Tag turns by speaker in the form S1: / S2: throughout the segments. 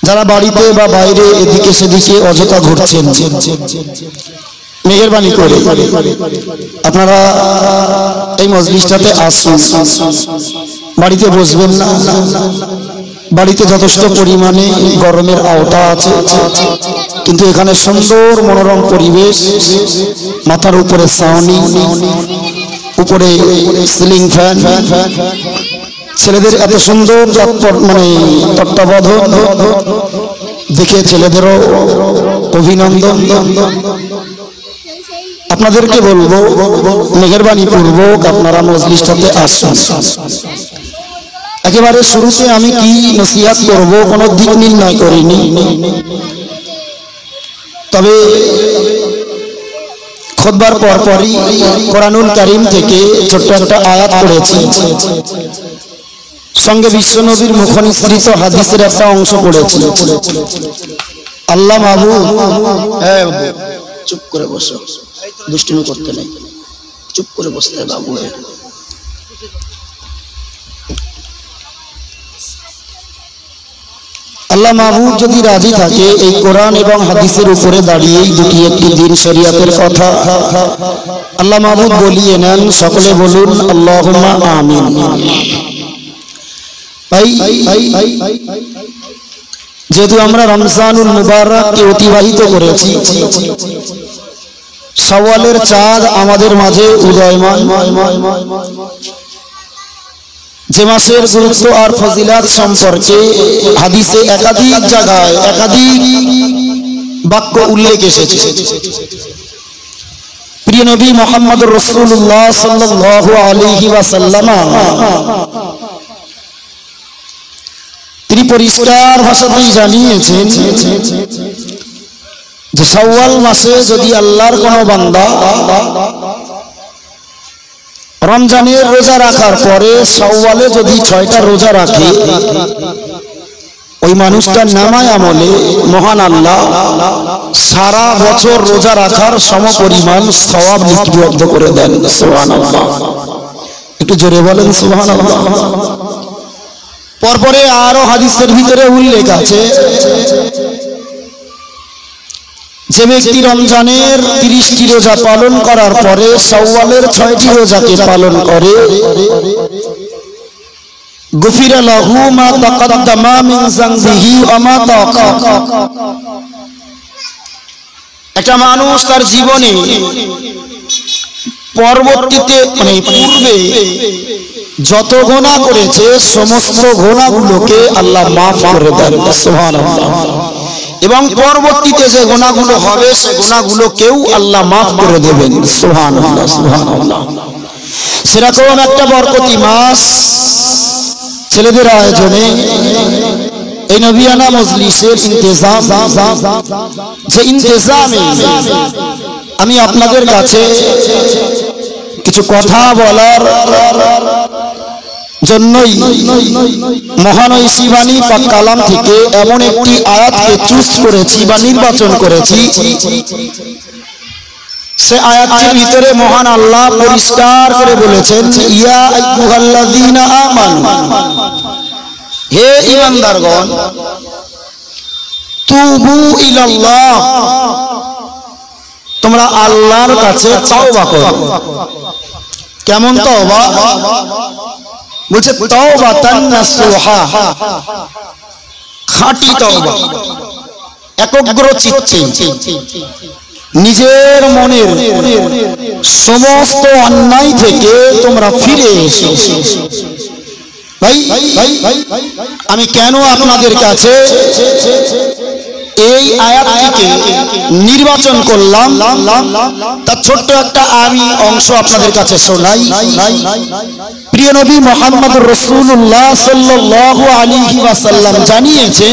S1: যারা বাড়িতে বা বাইরে এদিকে সেদিকে অযথা ঘুরছেন, মেহেরবানি করে আপনারা এই মজলিসটাতে আসুন। বাড়িতে বসবেন না, বাড়িতে যথেষ্ট পরিমাণে গরমের আওতা আছে, কিন্তু এখানে সুন্দর মনোরম পরিবেশ, মাথার উপরে ছাউনি, উপরে সিলিং ফ্যান, ছেলেদের এত সুন্দর মানে তত্ত্বাবধান দেখে ছেলেদেরও অভিনন্দন। আপনাদেরকে বলবো মেহেরবানি পূর্বক আপনারা মজলিসটাতে আসুন। একেবারে শুরুতে আমি কি নসিহত করব কোনো দিক নির্ণয় করিনি, তবে খুতবার পরপরই কোরআনুল কারীম থেকে ছোট্ট একটা আয়াত পড়েছি, সঙ্গে বিশ্বনবীর মুখনিসৃত হাদিসের একটা অংশ পড়েছি। আল্লাহ মাহবুব, চুপ করে বসো, দুষ্টুমি করতে নেই, চুপ করে বসতে বাবু। আল্লাহ মাহবুব যদি রাজি থাকে এই কোরআন এবং হাদিসের উপরে দাঁড়িয়েই দুটি একটি দিন শরিয়াতের কথা আল্লাহ মাহবুব বলিয়ে নেন। সকলে বলুন আল্লাহুম্মা আমিন। যেহেতু আমরা রমজানুল মুবারককে অতিবাহিত করেছি, শাওয়ালের চাঁদ আমাদের মাঝে উদয়মান, যে মাসের গুরুত্ব আর ফজিলাত সম্পর্কে হাদিসে একাধিক জায়গায় একাধিক বাক্য উল্লেখ এসেছে। প্রিয় নবী মুহাম্মদুর রাসূলুল্লাহ সাল্লাল্লাহু আলাইহি ওয়াসাল্লাম তিনি পরিষ্কার ভাষাতেই জানিয়েছেন যে শাওয়াল মাসে যদি আল্লাহর কোনো বান্দা রমজানের রোজা রাখার পরে শাওয়ালে যদি 6টা রোজা রাখে, ওই মানুষটার নামায় আমলে মহান আল্লাহ সারা বছর রোজা রাখার সমপরিমাণ সওয়াব লিপিবদ্ধ করে দেন। সুবহানাল্লাহ, একটু জোরে বলেন সুবহানাল্লাহ। পরপরে আরো হাদিসের ভিতরে উল্লেখ আছে যে ব্যক্তি রমজানের 30টি রোজা পালন করার পরে শাওয়ালের 6টি রোজাকে পালন করে, গুফিরা লাহু মা তাকাদ্দামা মিন যামবিহি ওয়া মা তাআখারা। একটা মানুষ তার জীবনে পরবর্তীতে মানে পূর্বে যত গুনাহ করেছে সমস্ত গুনাহগুলোকে আল্লাহ মাফ করে দেন। সুবহানাল্লাহ। এবং পরবর্তীতে যে গুনাহগুলো হবে সে গুনাহগুলোকেও আল্লাহ মাফ করে দেবেন। সুবহানাল্লাহ, সুবহানাল্লাহ। সেরকম একটা বরকতি মাস ছেলেদের আয়োজনে এই নবিয়ানা মজলিসের ইন্তেজাম, যে ইন্তেজামে আমি আপনাদের কাছে কিছু কথা বলার জন্যই মহানয়সী বাণী পাক কালাম থেকে এমন একটি আয়াতকে চুজ করেছি বা নির্বাচন করেছি, সে আয়াতটির ভিতরে মহান আল্লাহ পরিষ্কার করে বলেছেন, ইয়া আইয়ুহাল্লাযীনা আমানু, হে ঈমানদারগণ, তুবু ইলাল্লাহ, তোমরা আল্লাহর কাছে তওবা করো। কেমন তওবা? বলছে তাওবাতান নাসুহা, খাঁটি তওবা, একগ্র চিত্তে নিজের মনের সমস্ত অন্যায় থেকে তোমরা ফিরে এসো। ভাই আমি কেন আপনাদের কাছে এই আয়াতটিকে নির্বাচন করলাম তার ছোট্ট একটা আমি অংশ আপনাদের কাছে শোনাই। প্রিয় নবী মুহাম্মদুর রাসূলুল্লাহ সাল্লাল্লাহু আলাইহি ওয়াসাল্লাম জানিয়েছেন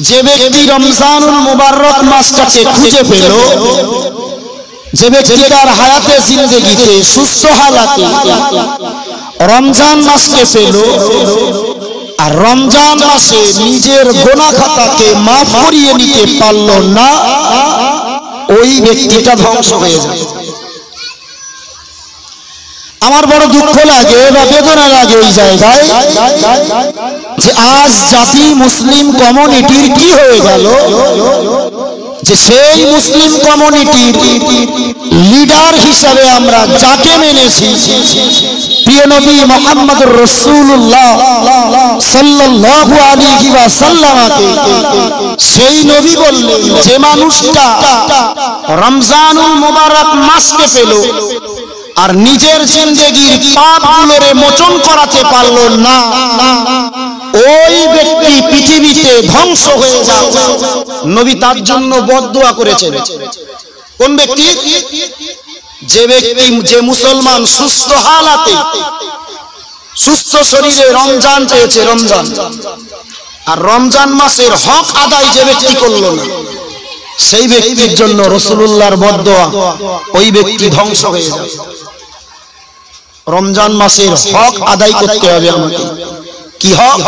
S1: যে ব্যক্তি রমজানুল মুবারক মাসটাকে খুঁজে পেল, যে ব্যক্তি তার হায়াতে জিন্দেগিতে সুস্থ হালাতে রমজান মাসকে পেল আর রমজান মাসে নিজের গুনাহ খাতাকে মাফ করিয়ে নিতে পারল না, ওই ব্যক্তিটা ধ্বংস হয়ে যায়। আমার বড় দুঃখ লাগে বা বেদনা লাগে এই জায়গায় যে আজ জাতি মুসলিম কমিউনিটির কি হয়ে গেল যে সেই মুসলিম কমিউনিটির লিডার হিসাবে আমরা যাকে মেনেছি প্রিয় নবী মুহাম্মদুর রাসূলুল্লাহ সাল্লাল্লাহু আলাইহি ওয়াসাল্লামকে সেই নবী বললেন যে মানুষটা রমজানুল মুবারক মাসকে পেল আর নিজের জিন্দেগির পাপগুলোরে মোচন করাতে পারল না, ওই ব্যক্তি পৃথিবীতে ধ্বংস হয়ে যাবে। নবী তার জন্য বদদুয়া করেছেন। কোন ব্যক্তি? যে ব্যক্তি, যে মুসলমান সুস্থ হালাতে সুস্থ শরীরে রমজান পেয়েছে, রমজান আর রমজান মাসের হক আদায় যে ব্যক্তি করলো না, সেই ব্যক্তির জন্য রাসূলুল্লাহর বদদুয়া, ওই ব্যক্তি ধ্বংস হয়ে যাবে। রমজান মাসের হক আদায় করতে হবে আমাকে। কি হক?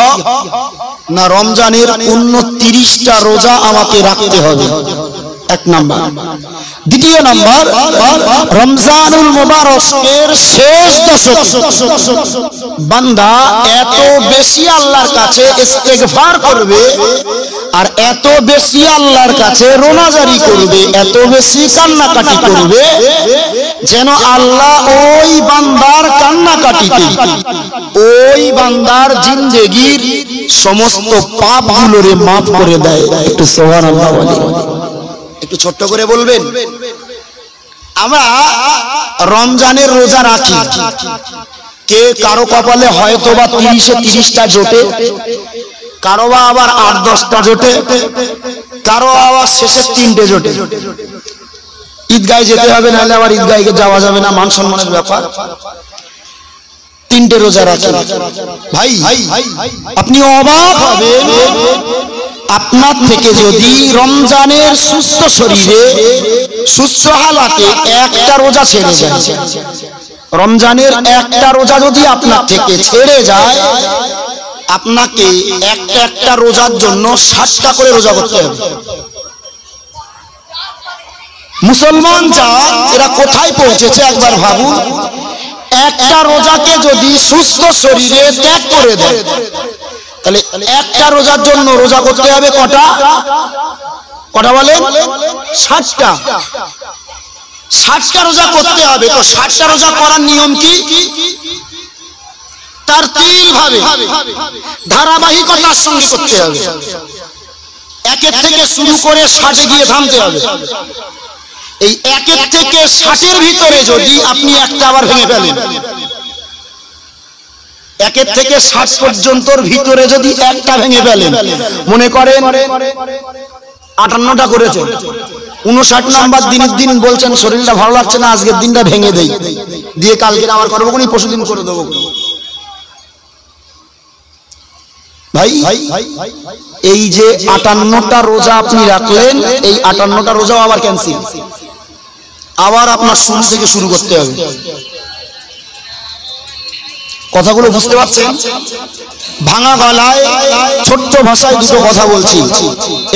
S1: না রমজানের 29টা রোজা আমাকে রাখতে হবে, এক নাম্বার। দ্বিতীয় নাম্বার, রমজানুল মুবারকের শেষ দশক বান্দা এত বেশি আল্লাহর কাছে ইস্তেগফার করবে আর এত বেশি আল্লাহর কাছে রোনাজারি করবে, এত বেশি কান্নাকাটি করবে যেন আল্লাহ ওই বান্দার কান্নাকাটিতে ওই বান্দার জিন্দেগির সমস্ত পাপগুলোরে মাফ করে দেয়। একটু সুবহানাল্লাহ বলেন, একটু ছোট্ট করে বলবেন। আমরা রমজানের রোজা রাখি, কে কারো কপালে হয়তো বা 30টা জোটে, কারো বা আবার 8-10টা জোটে, কারো আবার শেষের 3টে জোটে। ঈদগাহে যেতে হবে, নাহলে আবার ঈদগাহে যাওয়া যাবে না, মান সম্মানের ব্যাপার। 3টে রোজা রাখি। ভাই আপনি অবাক হবেন, আপনার থেকে যদি রমজানের সুস্থ শরীরে সুস্থ হালাতে একটা রোজা ছেড়ে যায়, রমজানের একটা রোজা যদি আপনার থেকে ছেড়ে যায়, আপনাকে একটা রোজার জন্য 60টা করে রোজা করতে হবে। মুসলমান জাত এরা কোথায় পৌঁছেছে একবার ভাবুন। একটা রোজাকে যদি সুস্থ শরীরে ত্যাগ করে দেয়, তাহলে একটা রোজার জন্য রোজা করতে হবে কটা? কটা বলেন? 60টা। 60টা রোজা করতে হবে। তো 60টা রোজা করার নিয়ম কি? তারতিল ভাবে, ধারাবাহিকতার সঙ্গে করতে হবে। একের থেকে শুরু করে 60-এ গিয়ে থামতে হবে। এই 1 থেকে 60-এর ভিতরে যদি আপনি একটা আবার ভেঙে ফেলেন, 1 থেকে 60 পর্যন্তর ভিতরে যদি একটা ভেঙে ফেলেন, মনে করেন 58টা করেছেন, 59 নাম্বার দিনের দিন বলছেন শরীরটা ভালো লাগছে না, আজকের দিনটা ভেঙে দেই, দিয়ে কালকে আবার করবো, কোন পরশুদিন করে দেবো। ভাই এই যে 58টা রোজা আপনি রাখলেন, এই 58টা রোজাও আবার ক্যান্সেল, আবার আপনার শুরু থেকে শুরু করতে হবে। কথাগুলো বুঝতে পারছেন? ভাঙা গলায় ছোট্ট ভাষায় দুটো কথা বলছি,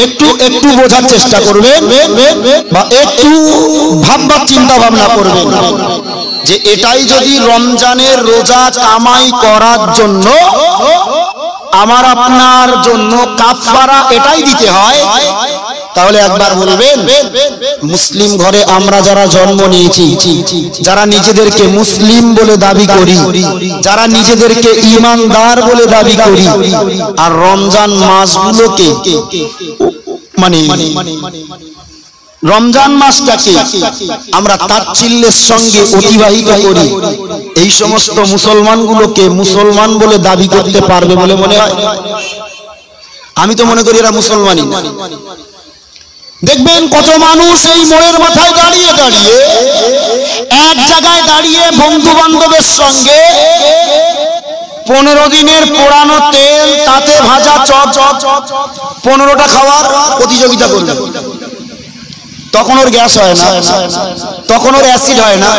S1: একটু একটু বোঝার চেষ্টা করবেন বা একটু ভাববার চিন্তা ভাবনা করবেন যে এটাই যদি রমজানের রোজা কামাই করার জন্য আমার আপনার জন্য কাফারা এটাই দিতে হয়, তাহলে একবার বলবেন মুসলিম ঘরে আমরা যারা জন্ম নিয়েছি, যারা নিজেদেরকে মুসলিম বলে দাবি করি, যারা নিজেদেরকে ঈমানদার বলে দাবি করি, আর রমজান মাসগুলোকে মানে রমজান মাসটাকে আমরা তাচ্ছিল্যের সঙ্গে অতিবাহিত করি, এই সমস্ত মুসলমানগুলোকে মুসলমান বলে দাবি করতে পারবে বলে মনে হয়? আমি তো মনে করি এরা মুসলমানই না। দেখবেন কত মানুষ এই মোড়ের মাথায় দাঁড়িয়ে দাঁড়িয়ে এক জায়গায় দাঁড়িয়ে বন্ধু বান্ধবের সঙ্গে 15 দিনের পোড়ানো তেল তাতে ভাজা চপ 15টা খাওয়ার প্রতিযোগিতা করবে। তখন ওর গ্যাস হয় না, তখন ওর অ্যাসিড হয় না,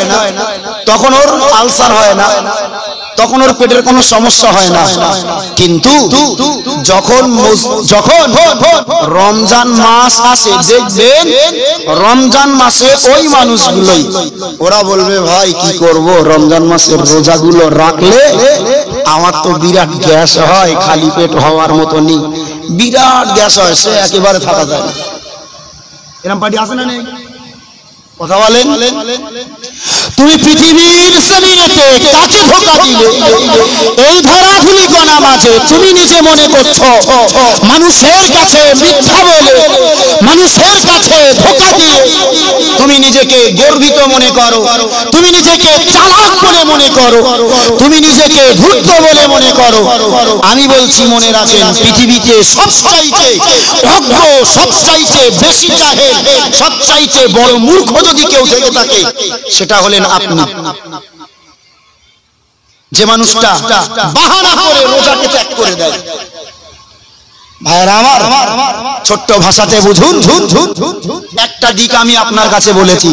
S1: তখন ওর আলসার হয় না, তখন ওর পেটের কোনো সমস্যা হয় না। কিন্তু যখন রমজান মাস আসে, দেখবেন রমজান মাসে ওই মানুষগুলোই ওরা বলবে ভাই কি করব, রমজান মাসের রোজাগুলো রাখলে আমার তো বিরাট গ্যাস হয়, খালি পেট হওয়ার মতো নেই, বিরাট গ্যাস হয়, সে একেবারে থাকা যায় না। এরকম পার্টি আছে না নেই? কথা বলেন। তুমি পৃথিবীর জমিনেতে কাকে ধোঁকা দিলে? এই ধরাধুলি কণা মাঝে তুমি নিজে মনে করছো মানুষের কাছে মিথ্যা বলে, মানুষের কাছে ধোঁকা দিয়ে তুমি নিজেকে গর্বিত মনে করো, তুমি নিজেকে চালাক বলে মনে করো, তুমি নিজেকে ধূর্ত বলে মনে করো। আমি বলছি মনে রাখেন, পৃথিবীতে সবচাইতে অজ্ঞ, সবচাইতে বেশি জাহেল, সবচাইতে বড় মূর্খ যদি কেউ থেকে থাকে সেটা হলেন আপনি। যে মানুষটা বাহানা করে রোজাকে ত্যাগ করে দেয়। ভাইরা আমার, ছোট্ট ভাষাতে বুঝুন, একটা দিক আমি আপনার কাছে বলেছি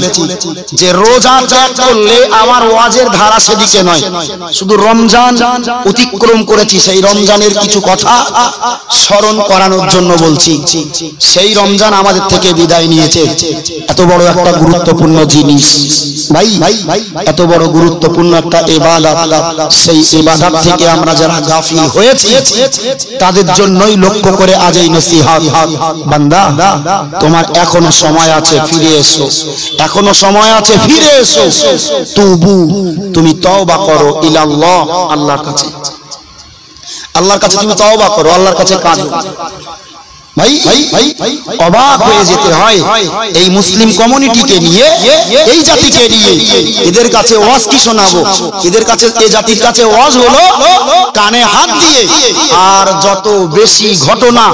S1: যে রোজা ত্যাগ করলে আমার ওয়াজের ধারা সেদিকে নয়, শুধু রমজান অতিক্রম করেছি সেই রমজানের কিছু কথা স্মরণ করানোর জন্য বলছি। সেই রমজান আমাদের থেকে বিদায় নিয়েছে, এত বড় একটা গুরুত্বপূর্ণ জিনিস ভাই, এত বড় গুরুত্বপূর্ণ একটা ইবাদত, সেই ইবাদত থেকে আমরা যারা গাফিল হয়েছি তাদের জন্যই লক্ষ্য করে আজ এই নসিহত। বান্দা, তোমার এখনো সময় আছে, ফিরে এসো, এখনো সময় আছে, ফিরে এসো। তুবু, তুমি তওবা করো ইলাল্লাহ, আল্লাহর কাছে, আল্লাহর কাছে তুমি তওবা করো, আল্লাহর কাছে কাঁদো। ভাই অবাক হয়ে যেতে হয় এই মুসলিম কমিউনিটিকে নিয়ে, এই জাতিকে নিয়ে। এদের কাছে ওয়াজ কি শোনাবো? এদের কাছে, এই জাতির কাছে ওয়াজ হলো কানে হাত দিয়ে। আর যত বেশি ঘটনা,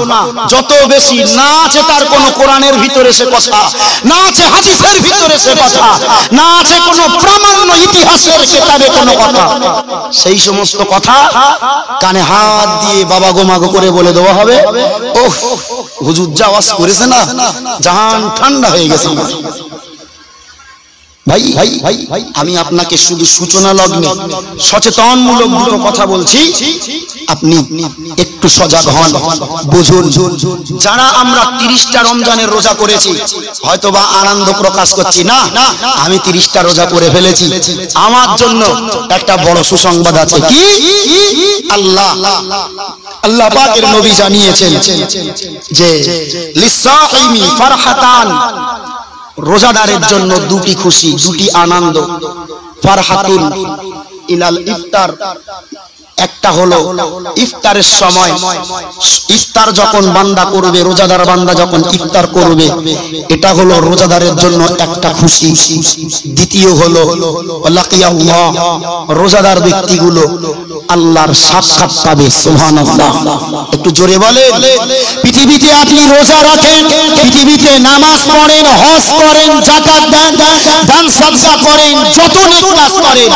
S1: যত বেশি না আছে তার কোন কোরআনের ভিতরে সে কথা, না আছে হাদিসের ভিতরে সে কথা, না আছে কোন প্রামাণ্য ইতিহাসের কিতাবে কোনো কথা, সেই সমস্ত কথা কানে হাত দিয়ে বাবা গো মাগো করে বলে দেওয়া হবে। ওহ, হুজুর যা ওয়াজ করেছে না, জাহান ঠান্ডা হয়ে গেছে। ভাই আমি আপনাকে শুধু সূচনা লগ্নে সচেতনমূলক দুটো কথা বলছি, আপনি একটু সজাগ হন, বুঝুন। যারা আমরা 30টা রমজানের রোজা করেছি, হয়তোবা আনন্দ প্রকাশ করছি না, আমি 30টা রোজা করে ফেলেছি, আমার জন্য একটা বড় সুসংবাদ আছে। কি? আল্লাহ পাকের নবী জানিয়েছেন যে লিসাইমি ফারহাতান, রোজাদারের জন্য দুটি খুশি, দুটি আনন্দ। ফারহাতুন ইলাল ইফতার, একটা হলো ইফতারের সময়, ইফতার যখন বান্দা করবে, রোজাদার বান্দা যখন ইফতার করবে, এটা হলো রোজাদারের জন্য একটা খুশি। দ্বিতীয় হলো লাকিয়াল্লাহ, রোজাদার ব্যক্তিগুলো আল্লাহর সাক্ষাৎ পাবে। সুবহানাল্লাহ, একটু জোরে বলেন। পৃথিবীতে আপনি রোজা রাখেন, পৃথিবীতে নামাজ পড়েন, হজ করেন, যাকাত দেন, দান সাদকা করেন, যত নেক কাজ করেন,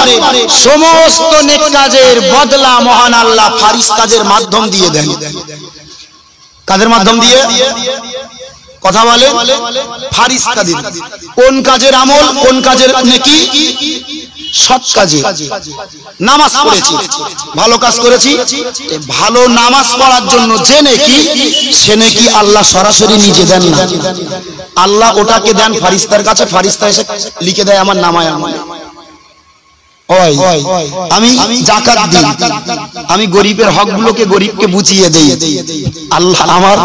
S1: সমস্ত নেক কাজের বদলা মহান আল্লাহ ফারিস্তাদের মাধ্যম দিয়ে দেন। কাদের মাধ্যম দিয়ে? কথা বলে ফারিস্তাদের। কোন কাজের আমল, কোন কাজের নেকি? সৎ কাজে। নামাজ পড়েছি, ভালো কাজ করেছি, ভালো নামাজ পড়ার জন্য যে নেকি, সে নেকি আল্লাহ সরাসরি নিজে দেন না, আল্লাহ ওটাকে দেন ফারিস্তার কাছে, ফারিস্তা এসে লিখে দেয় আমার নামায় আমলে। আমি যাকাত দিই, আমি গরিবের হকগুলোকে গরিবকে বুঝিয়ে দেই, আল্লাহ আমার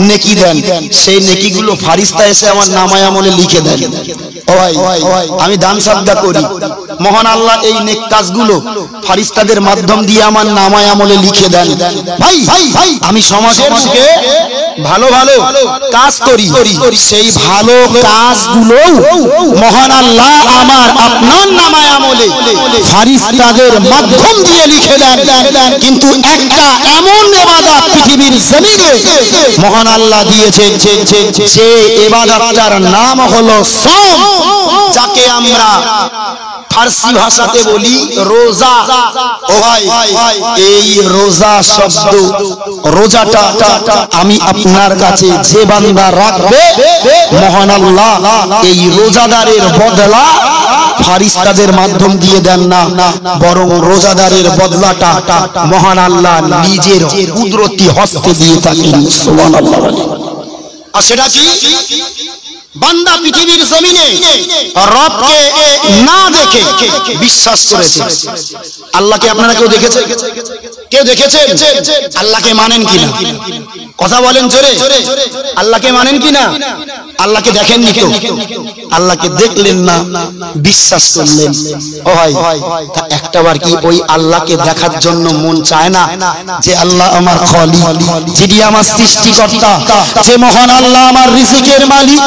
S1: নেকি দেন, সেই নেকিগুলো ফারিস্তা এসে আমার নামায় আমলে লিখে দেন। আমি দান সাদকা করি, মহান আল্লাহ এই নেক কাজগুলো ফারিস্তাদের মাধ্যম দিয়ে আমার নামায় আমলে লিখে দেন। ভাই আমি সমাজের বুকে ভালো ভালো কাজ করি, সেই ভালো কাজগুলো মহান আল্লাহ আমার আপনার নামায় আমলে ফারিস্তাদের মাধ্যম দিয়ে লিখে দেন। কিন্তু একটা এমন ইবাদত পৃথিবীর জমিনে মহান আল্লাহ দিয়েছেন, যে ইবাদতটার নাম হলো সাওম, যাকে আমরা ফার্সি ভাষাতে বলি রোজা। ও ভাই, এই রোজা শব্দ, রোজাটা আমি আপনার কাছে যে বান্দা রাখবে, মহান আল্লাহ এই রোজাদারের বদলা ফারিস্তাদের মাধ্যম দিয়ে দেন না, বরং রোজাদারের বদলাটা মহান আল্লাহ নিজের কুদরতি হস্তে দিয়ে থাকেন। সুবহানাল্লাহ। আর সেটা কি? বান্দা পৃথিবীর জমিনে রবকে না দেখে বিশ্বাস করেছে। আল্লাহকে আপনারা কেউ দেখেছেন? কেউ দেখেছেন? আল্লাহকে মানেন কিনা? কথা বলেন জোরে। আল্লাহকে মানেন কিনা? আল্লাহকে দেখেননি তো? আল্লাহকে দেখলেন না, বিশ্বাস করলেন। ও ভাই, একটাবার কি ওই আল্লাহকে দেখার জন্য মন চায় না যে আল্লাহ আমার খলিক, যিনি আমার সৃষ্টিকর্তা, যে মহান আল্লাহ আমার রিজিকের মালিক,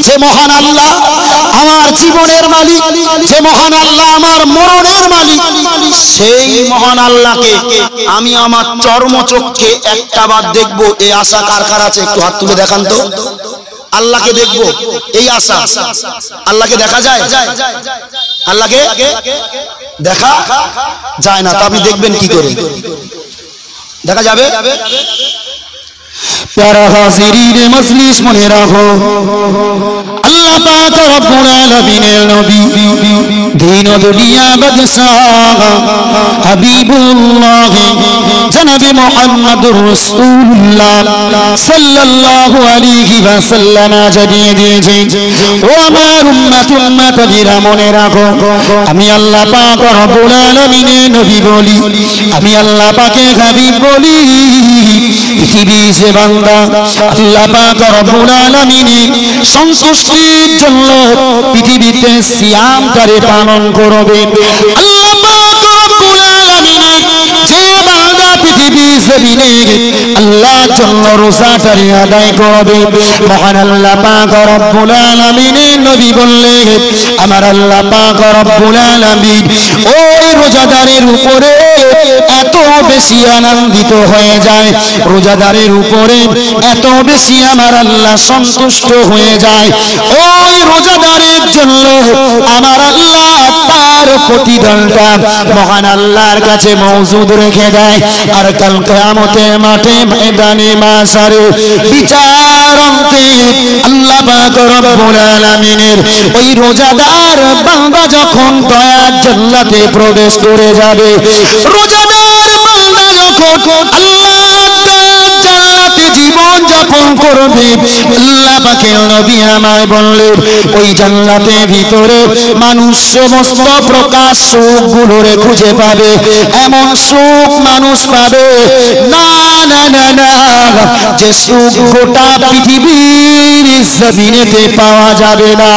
S1: যে মহান আল্লাহ আমার জীবনের মালিক, যে মহান আল্লাহ আমার মরণের মালিক, সেই মহান আল্লাহকে আমি আমার চর্মচক্ষে একটাবার দেখবো, এই আশা কার কার আছে? একটু হাত তুলে দেখান তো। আল্লাহকে দেখবো এই আশা। আল্লাহকে দেখা যায়? আল্লাহকে দেখা যায় না। তা আপনি দেখবেন কি করে? দেখা যাবে? প্যারা হাজিরিন মজলিস মনে রাখো, আল্লাহ পাক রব্বুল আলামিনের নবী, দীন ও দুনিয়া বাদশাহ হাবিবুল্লাহ জনাবে মুহাম্মদুর রাসূলুল্লাহ সাল্লাল্লাহু আলাইহি ওয়াসাল্লাম জানিয়ে দিয়েছেন, ও আমার উম্মতরা মনে রাখো, আমি আল্লাহ পাক রব্বুল আলামিনের নবী বলি, আমি আল্লাহ পাকের হাবিব বলি। পৃথিবী যে বান্দা আল্লাহ পাক রব্বুল আলামিনের সন্তুষ্টির জন্য পৃথিবীতে সিয়ামটারে পালন করবে, আল্লাহ পাক রব্বুল আলামিনের যে বান্দা পৃথিবী জমিনে আল্লাহর জন্য রোজাটারে আদায় করবে, মহান আল্লাহ পাক রব্বুল আলামিনের নবী বললেন, আমার আল্লাহ পাক রব্বুল আলামিন ওই রোজাদারের উপরে এত বেশি আনন্দিত হয়ে যায়, রোজাদারের উপরে এত বেশি আমার আল্লাহ সন্তুষ্ট হয়ে যায়, ওই রোজাদারের জন্য আমার আল্লাহ তার প্রতিদানটা মহান আল্লাহর কাছে মওজুদ রেখে দেয়। আর কাল কিয়ামতের মাঠে ময়দানে মাশারে বিচারান্তে আল্লাহ পাক রব্বুল আলামিনের ওই রোজাদার বান্দা যখন দয়ার জান্নাতে প্রবেশ করে যাবে, রোজাদার বান্দা যখন আল্লাহর দয়ার জান্নাতে জীবন যাপন করবে, আল্লাহ পাকের নবী আমায় বললেন, ওই জান্নাতের ভিতরে মানুষ সমস্ত প্রকার সুখগুলোরে খুঁজে পাবে, এমন সুখ মানুষ পাবে না না না না যে সুখ গোটা পৃথিবীর জমিনেতে পাওয়া যাবে না।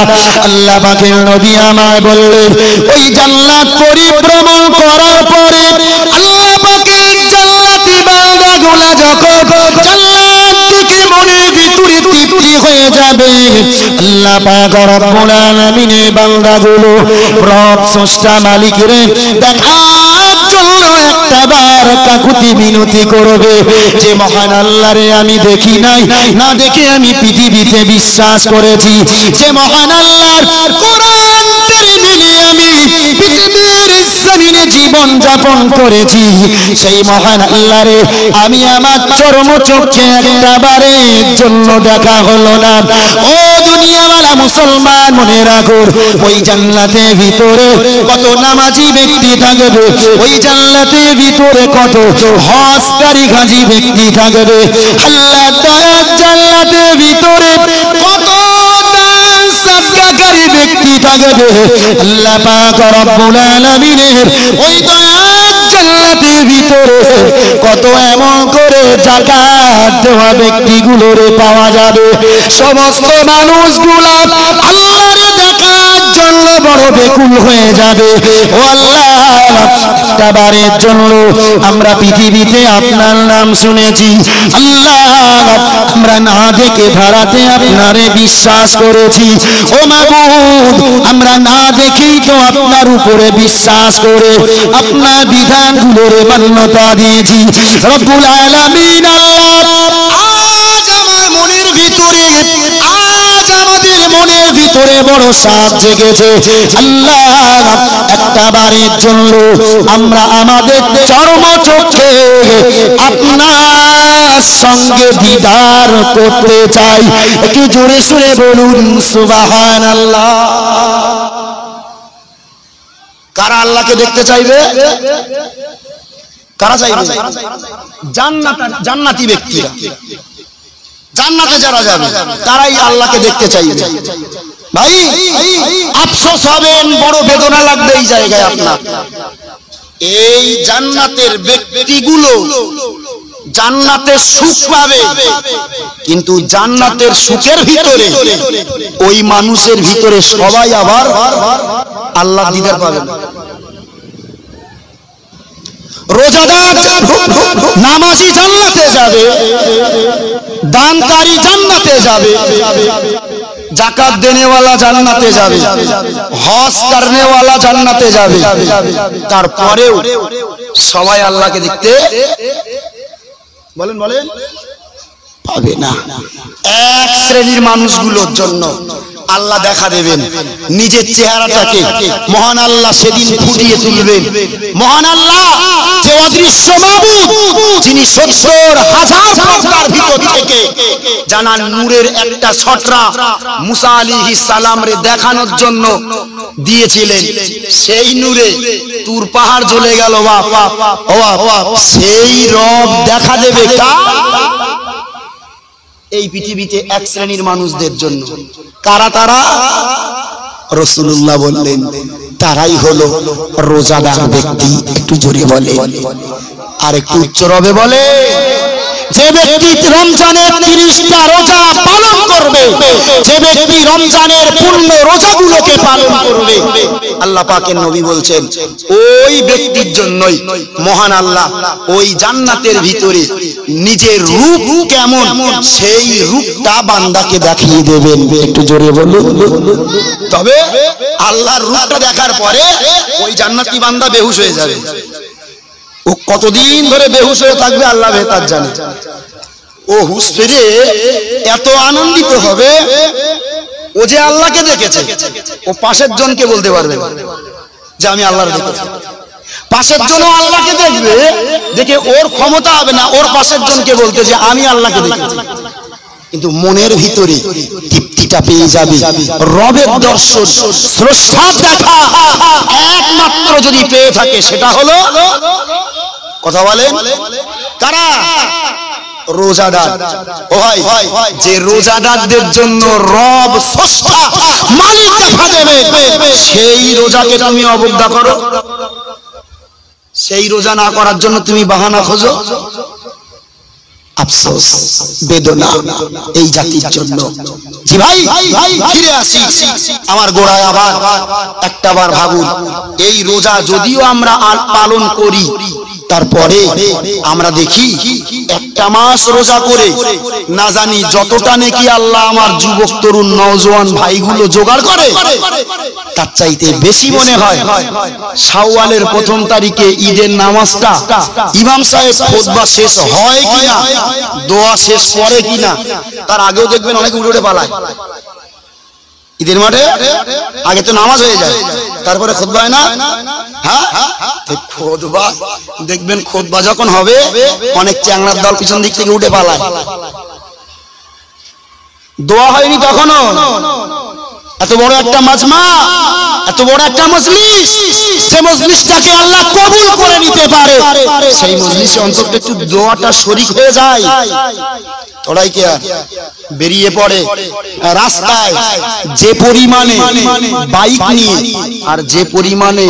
S1: আল্লাহ পাকের নবী আমায় বললেন, ওই জান্নাত পরিভ্রমণ করার পরে আল্লাহ পাকের জান্নাতি বান্দাগুলা যখন জান্নাত থেকে মনের ভিতরে তৃপ্তি হয়ে যাবে, আল্লাহ পাক রব্বুল আলামিনের বান্দাগুলো রব স্রষ্টা মালিকের দেখার জন্য একটাবার কাকুতি মিনতি করবে যে মহান আল্লাহরে আমি দেখি নাই, না দেখে আমি পৃথিবীতে বিশ্বাস করেছি, যে মহান আল্লাহর কোরআন তেলাওয়াতে আমি পৃথিবীর জমিনে জীবন যাপন করেছি, সেই মহান আল্লাহরে আমি আমার চর্মচক্ষে একটাবারের জন্য দেখা হলো না। ও দুনিয়াওয়ালা মুসলমান মনে রাখো, ওই জান্নাতের ভিতরে কত নামাজি ব্যক্তি থাকবে, ওই জান্নাতের ভিতরে কত হজকারী গাজী ব্যক্তি থাকবে, আল্লাহ দয়ার জান্নাতের ভিতরে কত দান সাদকাকারী ব্যক্তি থাকবে, আল্লাহ পাক রব্বুল আলামিনের ওই দয়ার জান্নাতের ভিতরে কত এমন করে যাকাত দেওয়া ব্যক্তিগুলোরে পাওয়া যাবে। সমস্ত মানুষগুলা আল্লাহর দেখার জন্য বড় বেকুল হয়ে যাবে। ও আল্লাহ, একটাবারের জন্য আমরা পৃথিবীতে আপনার নাম শুনেছি, আল্লাহ আমরা না দেখে ধারাতে আপনারে বিশ্বাস করেছি। ও মাবুদ, আমরা না দেখেই তো আপনার উপরে বিশ্বাস করে আপনার বিধানগুলোর মান্যতা দিয়েছি। রব্বুল আলামিন আল্লাহ, আজ আমার মনের ভিতরে, আজ আমাদের মনের ভিতরে বড় সাধ জেগেছে, আল্লাহ একটা বারের জন্য আমরা আমাদের চর্ম চোখে আপনার সঙ্গে দিদার করতে চাই। একটু জোরে সুরে বলুন সুবহানাল্লাহ। কারা আল্লাহকে দেখতে চাইবে? কারা চাইবে? জান্নাতি ব্যক্তিরা, জান্নাতে যারা যাবে তারাই আল্লাহকে দেখতে চাইবে। ভাই আফসোস হবেন, বড় বেদনা লাগবে এই জায়গায় আপনার। এই জান্নাতের ব্যক্তিগুলো জান্নাতের সুখ পাবে, কিন্তু জান্নাতের সুখের ভিতরে ওই মানুষের ভিতরে সবাই আবার আল্লাহ দিদার পাবে না। রোজাদার নামাজি জান্নাতে যাবে, দানকারী জান্নাতে যাবে, জাকাত দেনেওয়ালা জান্নাতে যাবে, হজ করনেওয়ালা জান্নাতে যাবে, তারপরেও সবাই আল্লাহকে দেখতে বলেন পাবে না। এক শ্রেণীর মানুষগুলোর জন্য আল্লাহ দেখা দেবেন, নিজের চেহারাটাকে মহান আল্লাহ সেদিন ফুটিয়ে তুলবেন। মহান আল্লাহ যে অদৃশ্য মাবুদ, যিনি ৭০,০০০ পর্দার ভিতর থেকে জানান নূরের একটা ছটরা মুসা আলাইহিস সালাম রে দেখানোর জন্য দিয়েছিলেন, সেই নূরে তুর পাহাড় জ্বলে গেল। সেই রব দেখা দেবে এই পৃথিবীতে এক শ্রেণীর মানুষদের জন্য। কারা তারা? রাসূলুল্লাহ বললেন তারাই হলো রোজাদার ব্যক্তি। একটু জোরে বলে, আর একটু উচ্চ রবে বলে, যে ব্যক্তি রমজানের 30টা রোজা পালন করবে, যে ব্যক্তি রমজানের পূর্ণ রোজাগুলোকে পালন করবে, আল্লাহ পাকের নবী বলছেন ওই ব্যক্তির জন্যই মহান আল্লাহ ওই জান্নাতের ভিতরে নিজের রূপ কেমন সেই রূপটা বান্দাকে দেখিয়ে দেবেন। একটু জোরে বলুন। তবে আল্লাহর রূপটা দেখার পরে ওই জান্নাতি বান্দা বেহুশ হয়ে যাবে। ও কতদিন ধরে বেহুশ হয়ে থাকবে আল্লাহ বেহতার জানে। ও হুশ ফিরে এত আনন্দিত হবে, ও যে আল্লাহকে দেখেছে ও পাশের জনকে বলতে পারবে যে আমি আল্লাহর দেখেছি। পাশের জন আল্লাহকে দেখবে, দেখে ওর ক্ষমতা হবে না ওর পাশের জনকে বলতে যে আমি আল্লাহকে দেখেছি, কিন্তু মনের ভিতরে তৃপ্তিটা পেয়ে যাবে। রবের দর্শন, স্রষ্টার দেখা একমাত্র যদি পেয়ে থাকে সেটা হলো, কথা বলেন কারা? রোজাদার। ও ভাই, যে রোজাদারদের জন্য রব স্রষ্টা মালিক দেখা দেবে, সেই রোজাকে তুমি অবজ্ঞা করো, সেই রোজা না করার জন্য তুমি বাহানা খোঁজো। আফসোস, বেদনা এই জাতির জন্য। জি ভাই, ফিরে আসি আমার গোড়ায়। আবার একটাবার ভাবুন, এই রোজা যদিও আমরা পালন করি, তারপরে আমরা দেখি একটা মাস রোজা করে না জানি যতটা নাকি আল্লাহ আমার যুবক তরুণ নওজোয়ান ভাইগুলো জোগাড় করে, তার চাইতে বেশি মনে হয় শাওয়ালের প্রথম তারিখে ঈদের নামাজটা ইমাম সাহেব খুতবা শেষ হয় কিনা, দোয়া শেষ করে কিনা, তার আগেও দেখবেন অনেকে উঠে উঠে পালায়। ঈদের মাঠে আগে তো নামাজ হয়ে যায়, তারপরে খুতবা হয় না। হ্যাঁ, খুতবা দেখবেন, খুতবা যখন হবে অনেক চ্যাংড়ার দল পিছন দিক থেকে উঠে পালায়। দোয়া হয়নি তখনও। এত বড় একটা মাজমা, এত বড় একটা মজলিস, যে মজলিসটাকে আল্লাহ কবুল করে নিতে পারে, সেই মজলিসে অন্তত একটু দোয়াটা শরীক হয়ে যায়। তোরাই কে বেরিয়ে পড়ে রাস্তায়, যে পরিমাণে বাইক নিয়ে আর যে পরিমাণে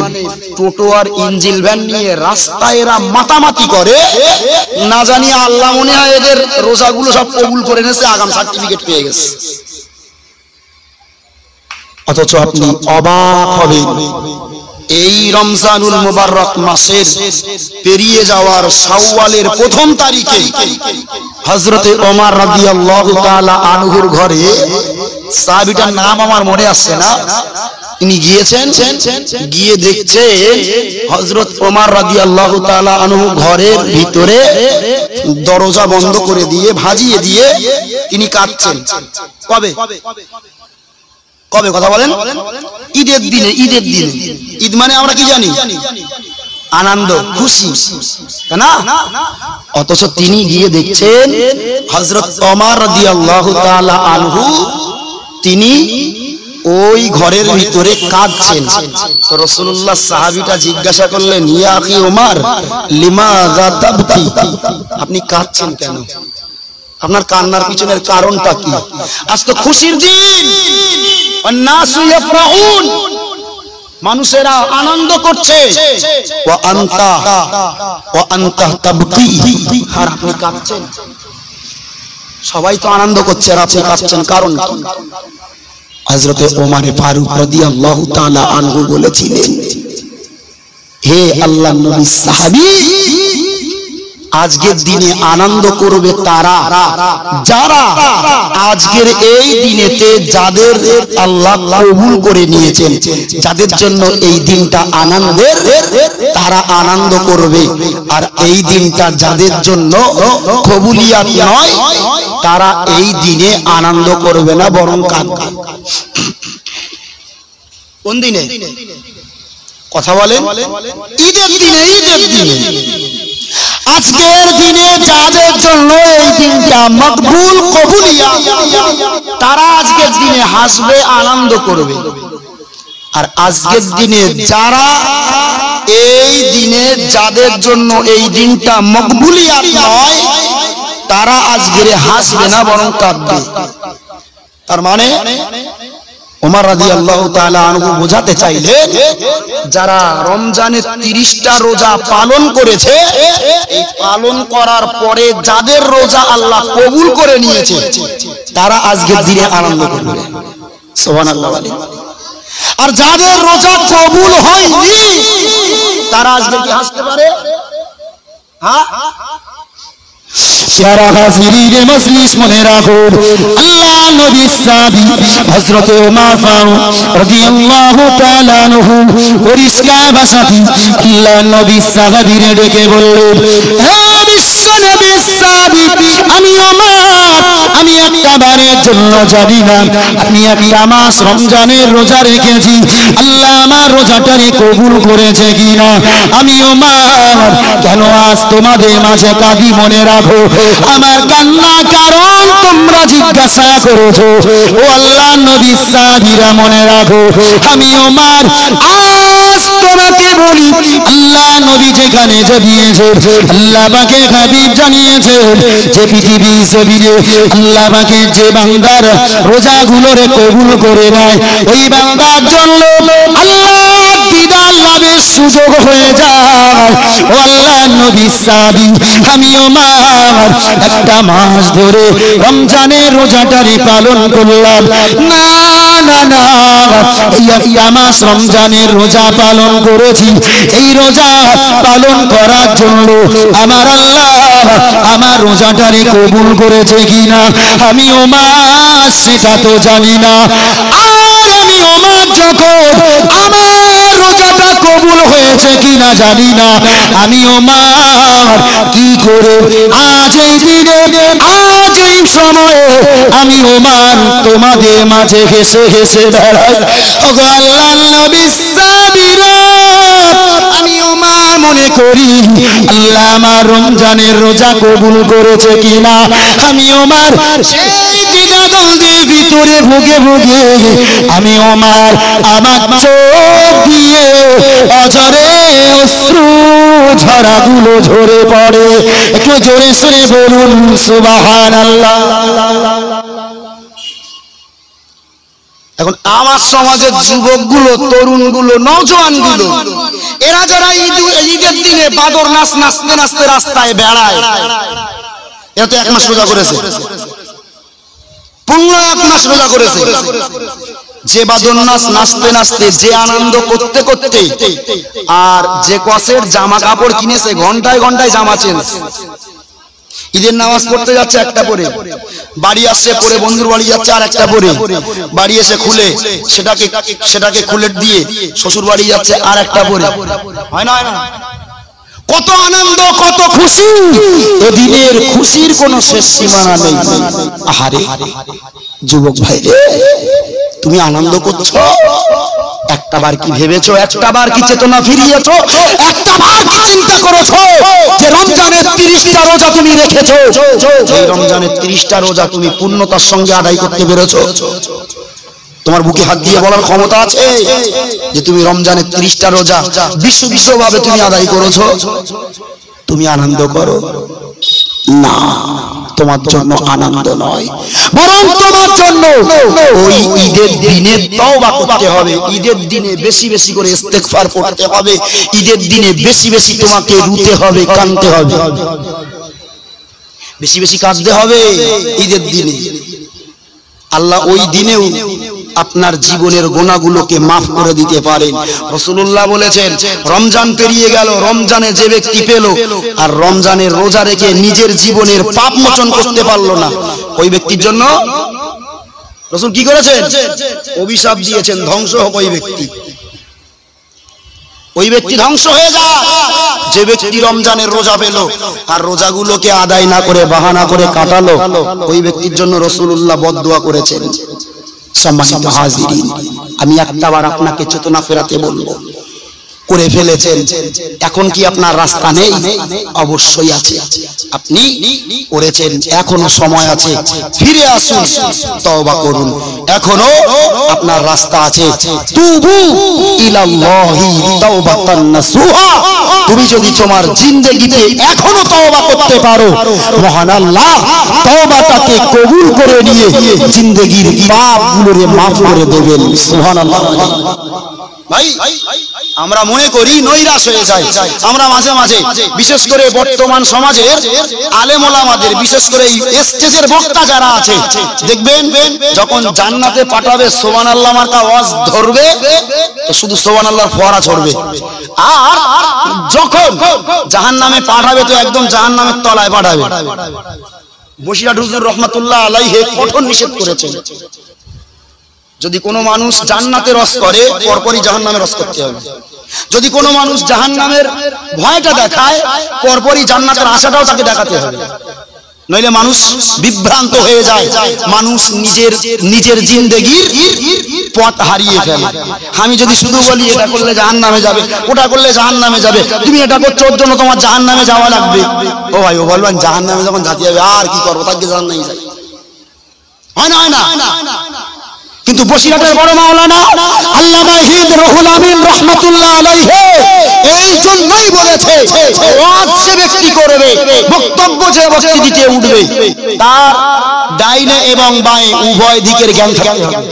S1: টোটো আর ইঞ্জিল ভ্যান নিয়ে রাস্তায় এরা মাতামাতি করে, না জানি আল্লাহ মনে হয় এদের রোজাগুলো সব কবুল করে নিয়েছে, আগাম সার্টিফিকেট পেয়ে গেছে। অথচ আপনি অবাক হবেন, এই রমজানুল মুবাররক মাসের পেরিয়ে যাওয়ার শাওয়ালের প্রথম তারিখে হযরতে ওমর রাদিয়াল্লাহু তাআলা আনহুর ঘরে, সাহাবীটার নাম আমার মনে আসছে না, তিনি গিয়েছেন, গিয়ে দেখছে হযরত ওমর রাদিয়াল্লাহু তাআলা আনহু ঘরের ভিতরে দরজা বন্ধ করে দিয়ে ভাজিয়ে দিয়ে তিনি কাঁদছেন। কবে? কবে কথা বলেন? ঈদের দিনে। ঈদের দিনে। ঈদ মানে আমরা কি জানি? আনন্দ, খুশি, না? অথচ তিনি গিয়ে দেখছেন হযরত ওমর রাদিয়াল্লাহু তাআলা আনহু তিনি ওই ঘরের ভিতরে কাঁদছেন। তো রাসূলুল্লাহ সাহাবীটা জিজ্ঞাসা করলেন, ইয়া আখি ওমর লিমাযা তাবকি, আপনি কাঁদছেন কেন? আপনার কান্নার পিছনের কারণটা কি? আজ তো খুশির দিন, ওয়ান্নাসু ইয়াফরাহুন, মানুষেরা আনন্দ করছে, ওয়া আনতা তাবকি, আর আপনি কাঁদছেন। সবাই তো আনন্দ করছে আর আপনি কাঁদছেন, কারণ কি? হযরতে ওমর ফারুক রাদিয়াল্লাহু তাআলা আনহু বলেছিলেন, হে আল্লাহর নবী সাহাবী, আজকের দিনে আনন্দ করবে তারা যারা আজকের এই দিনেতে যাদের আল্লাহ কবুল করে নিয়েছেন, যাদের জন্য এই দিনটা আনন্দের, তারা আনন্দ করবে। আর এই দিনটা যাদের জন্য কবুলিয়াত নয়, তারা এই দিনে আনন্দ করবে না, বরং কাঁদবে। কোন দিনে কথা বলেন? ঈদের দিনে। ঈদের দিনে, আজকের দিনে যাদের জন্য এই দিনটা মকবুল, কবুলিয়া, তারা আজকের দিনে হাসবে, আনন্দ করবে। আর আজকের দিনে যারা এই দিনে যাদের জন্য এই দিনটা মকবুলিয়াত নয়, তারা আজকের হাসবে না, বরং কাঁদবে। তার মানে ওমর রাদিয়াল্লাহু তাআলা আনহু বোঝাতে চাইলেন, যারা রমজানের 30টা রোজা পালন করেছে, এই পালন করার পরে যাদের রোজা আল্লাহ কবুল করে নিয়েছে, তারা আজকের দিনে আনন্দ করবে। সুবহানাল্লাহ। আর যাদের রোজা কবুল হয়নি, তারা আজকে কি হাসতে পারে? হ্যাঁ,
S2: প্যারা হাজিরিনে মজলিস মনে রাখো, আল্লাহ নবীর সাহাবী হযরত ওমর ফারুক রাদিয়াল্লাহু তাআলা আনহু পরিষ্কার ভাষাতে আল্লাহ নবীর সাহাবীরে ডেকে বললেন, হে বিশ্ব নবীর সাহাবী, আমি ওমর, আমি একটা বারের জন্য জানি না আমি একটা মাস রমজানের রোজা রেখেছি, আল্লাহ আমার রোজাটারে কবুল করেছে কিনা। আমি ওমর কেন আজ তোমাদের মাঝে কাঁদি, মনে রাখো আমার কান্না কারণ তোমরা জিজ্ঞাসা করেছো। ও আল্লাহ নবীর সাহাবীরা মনে রাখো, আমি ওমর আজ তোমাকে বলি, আল্লাহ নবী যেখানে জানিয়েছে, আল্লাহ পাকে হাবিব জানিয়েছে যে পৃথিবী জমিনে আল্লাহ পাকে যে বান্দার রোজাগুলোরে কবুল করে নেয়, ওই বান্দার জন্য আল্লাহ দিদার লাভের সুযোগ হয়ে যায়। ও আল্লাহ নবীর সাহাবী, আমি ওমর একটা মাস ধরে রমজানের রোজাটারে পালন করলাম। না না না, এই একটা মাস রমজানের রোজা পালন করেছি, এই রোজা পালন করার জন্য আমার আল্লাহ আমার রোজাটারে কবুল করেছে কিনা আমি ওমর সেটা তো জানি না। আর আমি ওমর যখন আমার রোজাটা কবুল হয়েছে কিনা জানি না, আমি ওমর কি করে আজ এই দিনে আজ এই সময়ে আমি ওমর তোমাদের মাঝে হেসে হেসে বেড়াই। ওগো আল্লাহর নবীর সাহাবীরা, আমি ওমর মনে করি আল্লাহ আমার রমজানের রোজা কবুল করেছে কিনা। আমি ওমর সেই দ্বিধাদ্বন্দ্বের ভিতরে ভুগে ভুগে আমি ওমর আমার চোখ দিয়ে অঝরে অশ্রু ঝরাগুলো ঝরে পড়ে। একটু জোরে সরে বলুন সুবহানাল্লাহ।
S1: এখন আমার সমাজের যুবকগুলো, তরুণগুলো, নওজোয়ানগুলো, এরা যারা ঈদের দিনে বাদর নাচ নাচতে নাচতে রাস্তায় বেড়ায়, এরা তো 1 মাস রোজা করেছে, পূর্ণ 1 মাস রোজা করেছে। যে বাদর নাচ নাচতে নাচতে, যে আনন্দ করতে করতে, আর যে কসের জামা কাপড় কিনেছে, ঘন্টায় ঘন্টায় জামা চেঞ্জ। ঈদের নামাজ পড়তে যাচ্ছে একটা পরে, বাড়ি আসছে পরে, বন্ধুর বাড়ি যাচ্ছে আর একটা পরে, বাড়ি এসে খুলে সেটাকে খুলে দিয়ে শ্বশুর বাড়ি যাচ্ছে আর একটা পরে। হয় না? কত আনন্দ, কত খুশি, এদিনের খুশির কোনো শেষ সীমানা নেই। আহারে যুবক ভাই রে, তুমি আনন্দ করছো? একটাবার কি ভেবেছো? একটাবার কি চেতনা ফিরিয়েছো? একটাবার কি চিন্তা করেছো যে রমজানের 30টা রোজা তুমি রেখেছো, এই রমজানের 30টা রোজা তুমি পূর্ণতার সঙ্গে আদায় করতে পেরেছো? তোমার বুকে হাত দিয়ে বলার ক্ষমতা আছে যে তুমি রমজানের 30টা রোজা বিশুদ্ধভাবে তুমি আদায় করেছো? তুমি আনন্দ করো না, তোমার জন্য আনন্দ নয়, বরং তোমার জন্য ওই ঈদের দিনে তওবা করতে হবে। ঈদের দিনে বেশি বেশি করে ইস্তেগফার করতে হবে। ঈদের দিনে বেশি বেশি তোমাকে রুতে হবে, কাঁদতে হবে, বেশি বেশি কাঁদতে হবে ঈদের দিনে। আল্লাহ ওই দিনেও আপনার জীবনের গুনাহগুলোকে মাফ করে দিতে পারেন। রাসূলুল্লাহ বলেছেন, রমজান পেরিয়ে গেল, রমজানে যে ব্যক্তি পেল আর রমজানের রোজা রেখে নিজের জীবনের পাপ মোচন করতে পারলো না, ওই ব্যক্তির জন্য রাসূল কি করেছেন? অভিশাপ দিয়েছেন, ধ্বংস হোক ওই ব্যক্তি। ওই ব্যক্তি ধ্বংস হয়ে যায় যে ব্যক্তি রমজানের রোজা পেল আর রোজাগুলোকে আদায় না করে বাহানা করে কাটালো, ওই ব্যক্তির জন্য রাসূলুল্লাহ বদদুয়া করেছেন। সম্মানিত হাজিরিন, আমি একটাবার আপনাকে চেতনা ফেরাতে বলবো, করে ফেলেছেন, এখন কি আপনার রাস্তা নেই? অবশ্যই আছে। আপনি করেছেন, এখনো সময় আছে, ফিরে আসুন, তওবা করুন, এখনো আপনার রাস্তা আছে। তুবু ইলাল্লাহি তাওবাতান নাসুহা, তুমি যদি তোমার জিন্দেগিতে এখনো তওবা করতে পারো, মহান আল্লাহ তওবাটাকে কবুল করে নিয়ে জিন্দেগির পাপগুলোরে মাফ করে দেবেন। সুবহানাল্লাহ। ভাই, আমরা মনে করি নৈরাশ হয়ে যায়। আমরা মাঝে মাঝে, বিশেষ করে বর্তমান সমাজের আলেম ওলামাদের, বিশেষ করে এই স্টেজের বক্তা যারা আছে, দেখবেন যখন জান্নাতে পাঠাবে সুবহানাল্লাহ মার্কা ওয়াজ ধরবে তো শুধু সুবহানাল্লাহর ফোয়ারা ছড়বে, আর যখন জাহান্নামে পাঠাবে তো একদম জাহান্নামের তলায় পাঠাবে। বসিরহাট হুজুর রহমাতুল্লাহ আলাইহি কঠোর নিষেধ করেছেন, যদি কোনো মানুষ জান্নাতে রস করে পরপরই জাহান্নামে রস করতে হবে। যদি কোনো মানুষ জাহান্নামের ভয়টা দেখায় পরপরই জান্নাতের আশাটাও তাকে দেখাতে হবে, নইলে মানুষ বিভ্রান্ত হয়ে যায়, মানুষ নিজের জিন্দেগির পথ হারিয়ে ফেলে। আমি যদি শুধু বলি এটা করলে জাহান্নামে যাবে, ওটা করলে জাহান্নামে যাবে, তুমি এটা করছো ওর জন্য তোমার জাহান্নামে যাওয়া লাগবে, ও ভাই ও বলবেন জাহান্নামে যখন যেতে হবে আর কি করবো, তাকে জাহান্নামে যাই, হয় না? কিন্তু বসিরহাটের বড় মাওলানা আল্লামা হিদ রুহুল আমিন রাহমাতুল্লাহ আলাইহি এই জন্যই বলেছে, ওয়াজ যে ব্যক্তি করবে, বক্তব্য যে ব্যক্তি দিতে উঠবে, তার ডাইনে এবং বাঁয়ে উভয় দিকের জ্ঞান থাকতে হবে।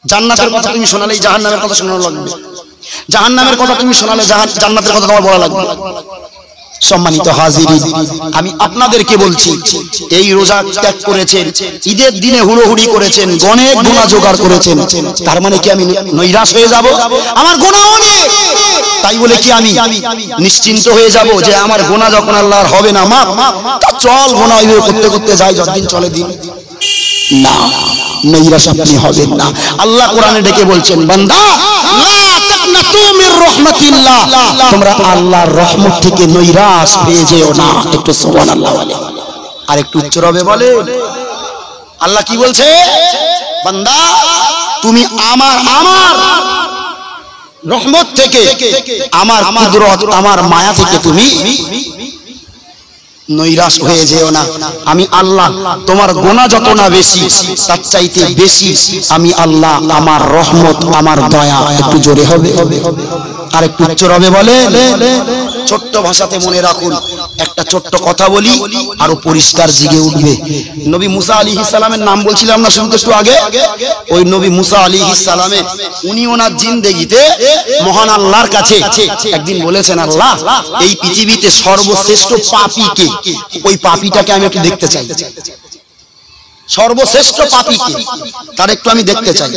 S1: জান্নাতের কথা তুমি শোনালেই জাহান্নামের কথা শোনানো লাগবে, জাহান্নামের কথা তুমি শোনালে জান্নাতের কথা তোমার বলা লাগবে। সম্মানিত হাজিরিন, আমি আপনাদেরকে বলছি, এই রোজা ত্যাগ করেছেন, ঈদের দিনে হুড়োহুড়ি করেছেন, অনেক গুনাহ জোগাড় করেছেন, তার মানে কি আমি নৈরাশ হয়ে যাব? আমার গুনাহ অনেক, তাই বলে কি আমি নিশ্চিন্ত হয়ে যাব যে আমার গুনাহ যখন আল্লাহর হবে না মাফ, চল গুনাহ করতে করতে যাই, যতদিন চলে দিন? না, নৈরাশ আপনি হবেন না। আল্লাহ কোরআনে ডেকে বলছেন, বান্দা লা তাকনাতু মির রাহমাতিল্লাহ, তোমরা আল্লাহর রহমত থেকে নৈরাশ হয়ে যেও না। একটু সুবহানাল্লাহ বলে, আর একটু উচ্চ রবে বলে। আল্লাহ কি বলছে? বান্দা তুমি আমার রহমত থেকে, আমার কুদরত, আমার মায়া থেকে তুমি নৈরাশ হয়ে যেও না। আমি আল্লাহ তোমার গুনাহ যত না বেশি, তার চাইতে বেশি আমি আল্লাহ আমার রহমত, আমার দয়া। একটু জোরে হবে আর একটু উচ্চ হবে বলে। ছোট্ট ভাষাতে মনে রাখুন, একটা ছোট্ট কথা বলি আরো পরিষ্কার জিগে উঠবে। নবী মুসা আলাইহিস সালামের নাম বলছিলাম না শুরুতে একটু আগে, ওই নবী মুসা আলাইহিস সালামে উনি ওনার জিন্দেগিতে মহান আল্লাহর কাছে একদিন বলেছেন, আল্লাহ এই পৃথিবীতে সর্বশ্রেষ্ঠ পাপী কে? ওই পাপীটাকে আমি একটু দেখতে চাই, সর্বশ্রেষ্ঠ পাপী কে তার একটু আমি দেখতে চাই।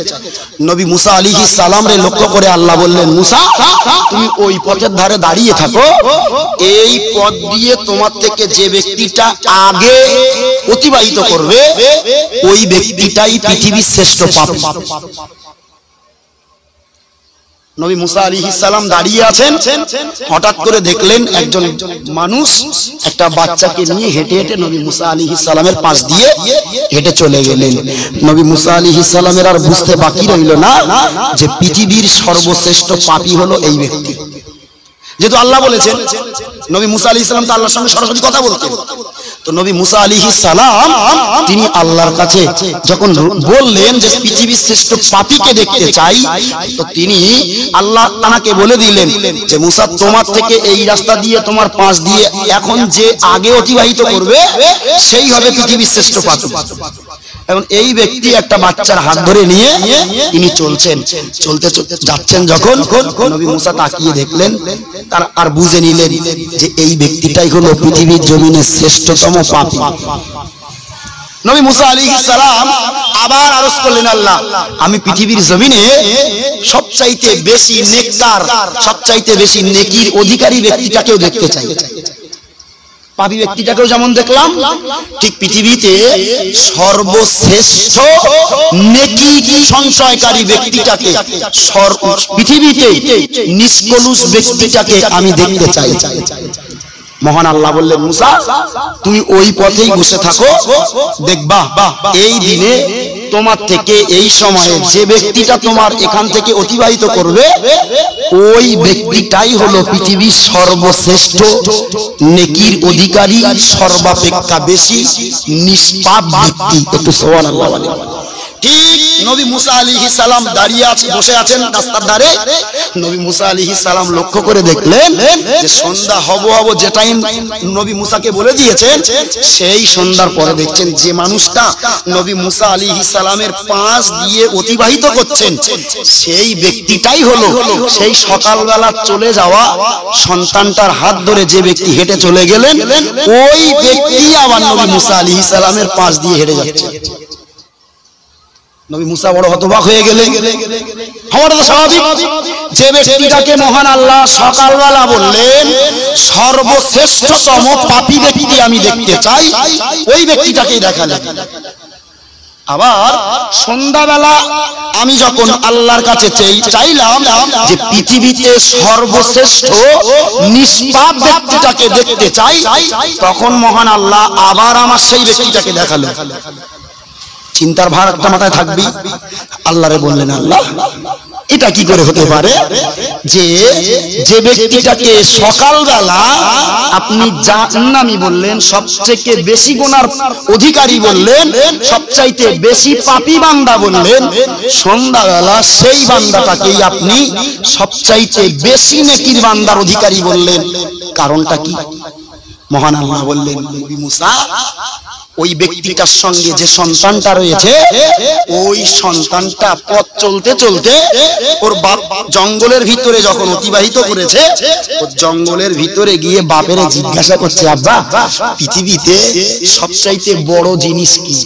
S1: নবী মুসা আলাইহিস সালাম রে লক্ষ্য করে আল্লাহ বললেন, মুসা তুমি ওই পথের ধারে দাঁড়িয়ে থাকো, এই পথ দিয়ে তোমার থেকে যে ব্যক্তিটা আগে অতিবাহিত করবে ওই ব্যক্তিটাই পৃথিবীর শ্রেষ্ঠ পাপী। নবী মুসা আলাইহিস সালাম দাঁড়িয়ে আছেন, হঠাৎ করে দেখলেন একজন মানুষ একটা বাচ্চাকে নিয়ে হেঁটে হেঁটে নবী মুসা আলাইহিস সালামের পাশ দিয়ে হেঁটে চলে গেলেন। নবী মুসা আলাইহিস সালামের আর বুঝতে বাকি রইল না যে পৃথিবীর সর্বশ্রেষ্ঠ পাপী হলো এই ব্যক্তি। যেহেতু আল্লাহ বলেছেন, নবী মুসা আলাইহিস সালাম তো আল্লাহর সঙ্গে সরাসরি কথা বলতেন, তো নবী মুসা আলাইহিস সালাম তিনি আল্লাহর কাছে যখন বললেন যে পৃথিবীর শ্রেষ্ঠ পাপীকে দেখতে চাই, তো তিনি আল্লাহ তাআলাকে বলে দিলেন যে মুসা, তোমার থেকে এই রাস্তা দিয়ে তোমার পাশ দিয়ে এখন যে আগে অতিবাহিত করবে সেই হবে পৃথিবীর শ্রেষ্ঠ পাপী। এখন এই ব্যক্তি একটা বাচ্চার হাত ধরে নিয়ে তিনি চলছেন, চলতে যাচ্ছেন, যখন নবী মুসা তাকিয়ে দেখলেন, তার আর বুঝে নিলেন যে এই ব্যক্তিটাই হলো পৃথিবীর জমিনের শ্রেষ্ঠতম পাপী। নবী মুসা আলাইহিস সালাম আবার আরজ করলেন, আল্লাহ, আমি পৃথিবীর জমিনে সবচাইতে বেশি নেককার, সবচাইতে বেশি নেকির অধিকারী ব্যক্তিটাকেও দেখতে চাই। পাপী ব্যক্তিটাকেও যেমন দেখলাম, ঠিক পৃথিবীতে সর্বশ্রেষ্ঠ নেকি সঞ্চয়কারী ব্যক্তিটাকে, পৃথিবীতে নিষ্কলুষ ব্যক্তিটাকে আমি দেখতে চাই। মহান আল্লাহ বললেন, মুসা, তুমি ওই পথেই বসে থাকো, দেখবা এই দিনে তোমার থেকে এই সময়ে যে ব্যক্তিটা তোমার এখান থেকে অতিবাহিত করবে ওই ব্যক্তিটাই হলো পৃথিবীর সর্বশ্রেষ্ঠ নেকির অধিকারী, সর্বাপেক্ষা বেশি নিষ্পাপ ব্যক্তি। একটু সুবহানাল্লাহ বলেন। ঠিক নবী মুসা আলাইহিস সালাম দাঁড়িয়ে আছে, বসে আছেন রাস্তার ধারে। নবী মুসা আলাইহিস সালাম লক্ষ্য করে দেখলেন যে সন্ধ্যা হব যে টাইম নবী মুসাকে বলে দিয়েছেন, সেই সন্ধ্যার পরে দেখছেন যে মানুষটা নবী মুসা আলাইহিস সালামের পাশ দিয়ে অতিবাহিত করছেন সেই ব্যক্তিটাই হলো সেই সকালবেলা চলে যাওয়া সন্তানটার হাত ধরে যে ব্যক্তি হেঁটে চলে গেলেন, ওই ব্যক্তি আবার নবী মুসা আলাইহিস সালামের পাশ দিয়ে হেঁটে যাচ্ছে। নবী মুসা বড় হতবাক হয়ে গেলেন। হওয়াটা তো স্বাভাবিক, যে ব্যক্তিটাকে মহান আল্লাহ সকালবেলা বললেন সর্বশ্রেষ্ঠতম পাপী ব্যক্তি আমি দেখতে চাই, ওই ব্যক্তিটাকেই দেখালেন। আবার সন্ধ্যাবেলা আমি যখন আল্লাহর কাছে চাইলাম যে পৃথিবীতে সর্বশ্রেষ্ঠ নিষ্পাপ ব্যক্তিটাকে দেখতে চাই, তখন মহান আল্লাহ আবার আমার সেই ব্যক্তিটাকে দেখালেন। চিন্তার ভার একটা মাথায় থাকবে। আল্লাহরে বললেন, আল্লাহ, এটা কি করে হতে পারে যে ব্যক্তিটাকে সকালবেলা আপনি জাহান্নামী বললেন, সবচেয়ে বেশি গুনার অধিকারী বললেন, সবচাইতে বেশি পাপী বান্দা বললেন, সন্ধ্যাবেলা সেই বান্দাটাকেই আপনি সবচাইতে বেশি নেকির বান্দার অধিকারী বললেন, কারণটা কি? মহান আল্লাহ বললেন, নবী মুসা, ওই ব্যক্তিটার সঙ্গে যে সন্তানটা রয়েছে ওই সন্তানটা পথ চলতে চলতে ওর বাপ জঙ্গলের ভিতরে যখন অতিবাহিত করেছে, ওর জঙ্গলের ভিতরে গিয়ে বাপের জিজ্ঞাসা করছে, আব্বা, পৃথিবীতে সবচাইতে বড় জিনিস কি?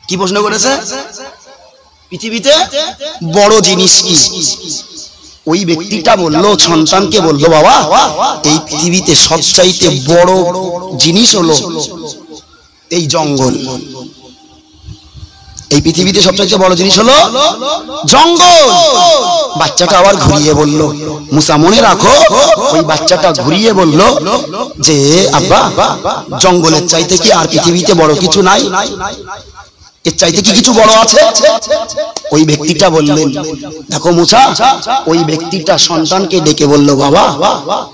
S1: কি প্রশ্ন করেছে? পৃথিবীতে বড় জিনিস কি? ওই ব্যক্তিটা বলল, সন্তানকে বলল, বাবা, এই পৃথিবীতে সবচাইতে বড় জিনিস হলো এই জঙ্গল। এই পৃথিবীতে সবচাইতে বড় জিনিস হলো জঙ্গল। বাচ্চাটা আবার ঘুরিয়ে বলল, মুসা, মনে রাখো, ওই বাচ্চাটা ঘুরিয়ে বলল যে, আব্বা, জঙ্গলের চাইতে কি আর পৃথিবীতে বড় কিছু নাই? এর চাইতে কি কিছু বড় আছে? ওই ব্যক্তিটা বললেন, দেখো মুসা, ওই ব্যক্তিটা সন্তানকে ডেকে বলল, বাবা,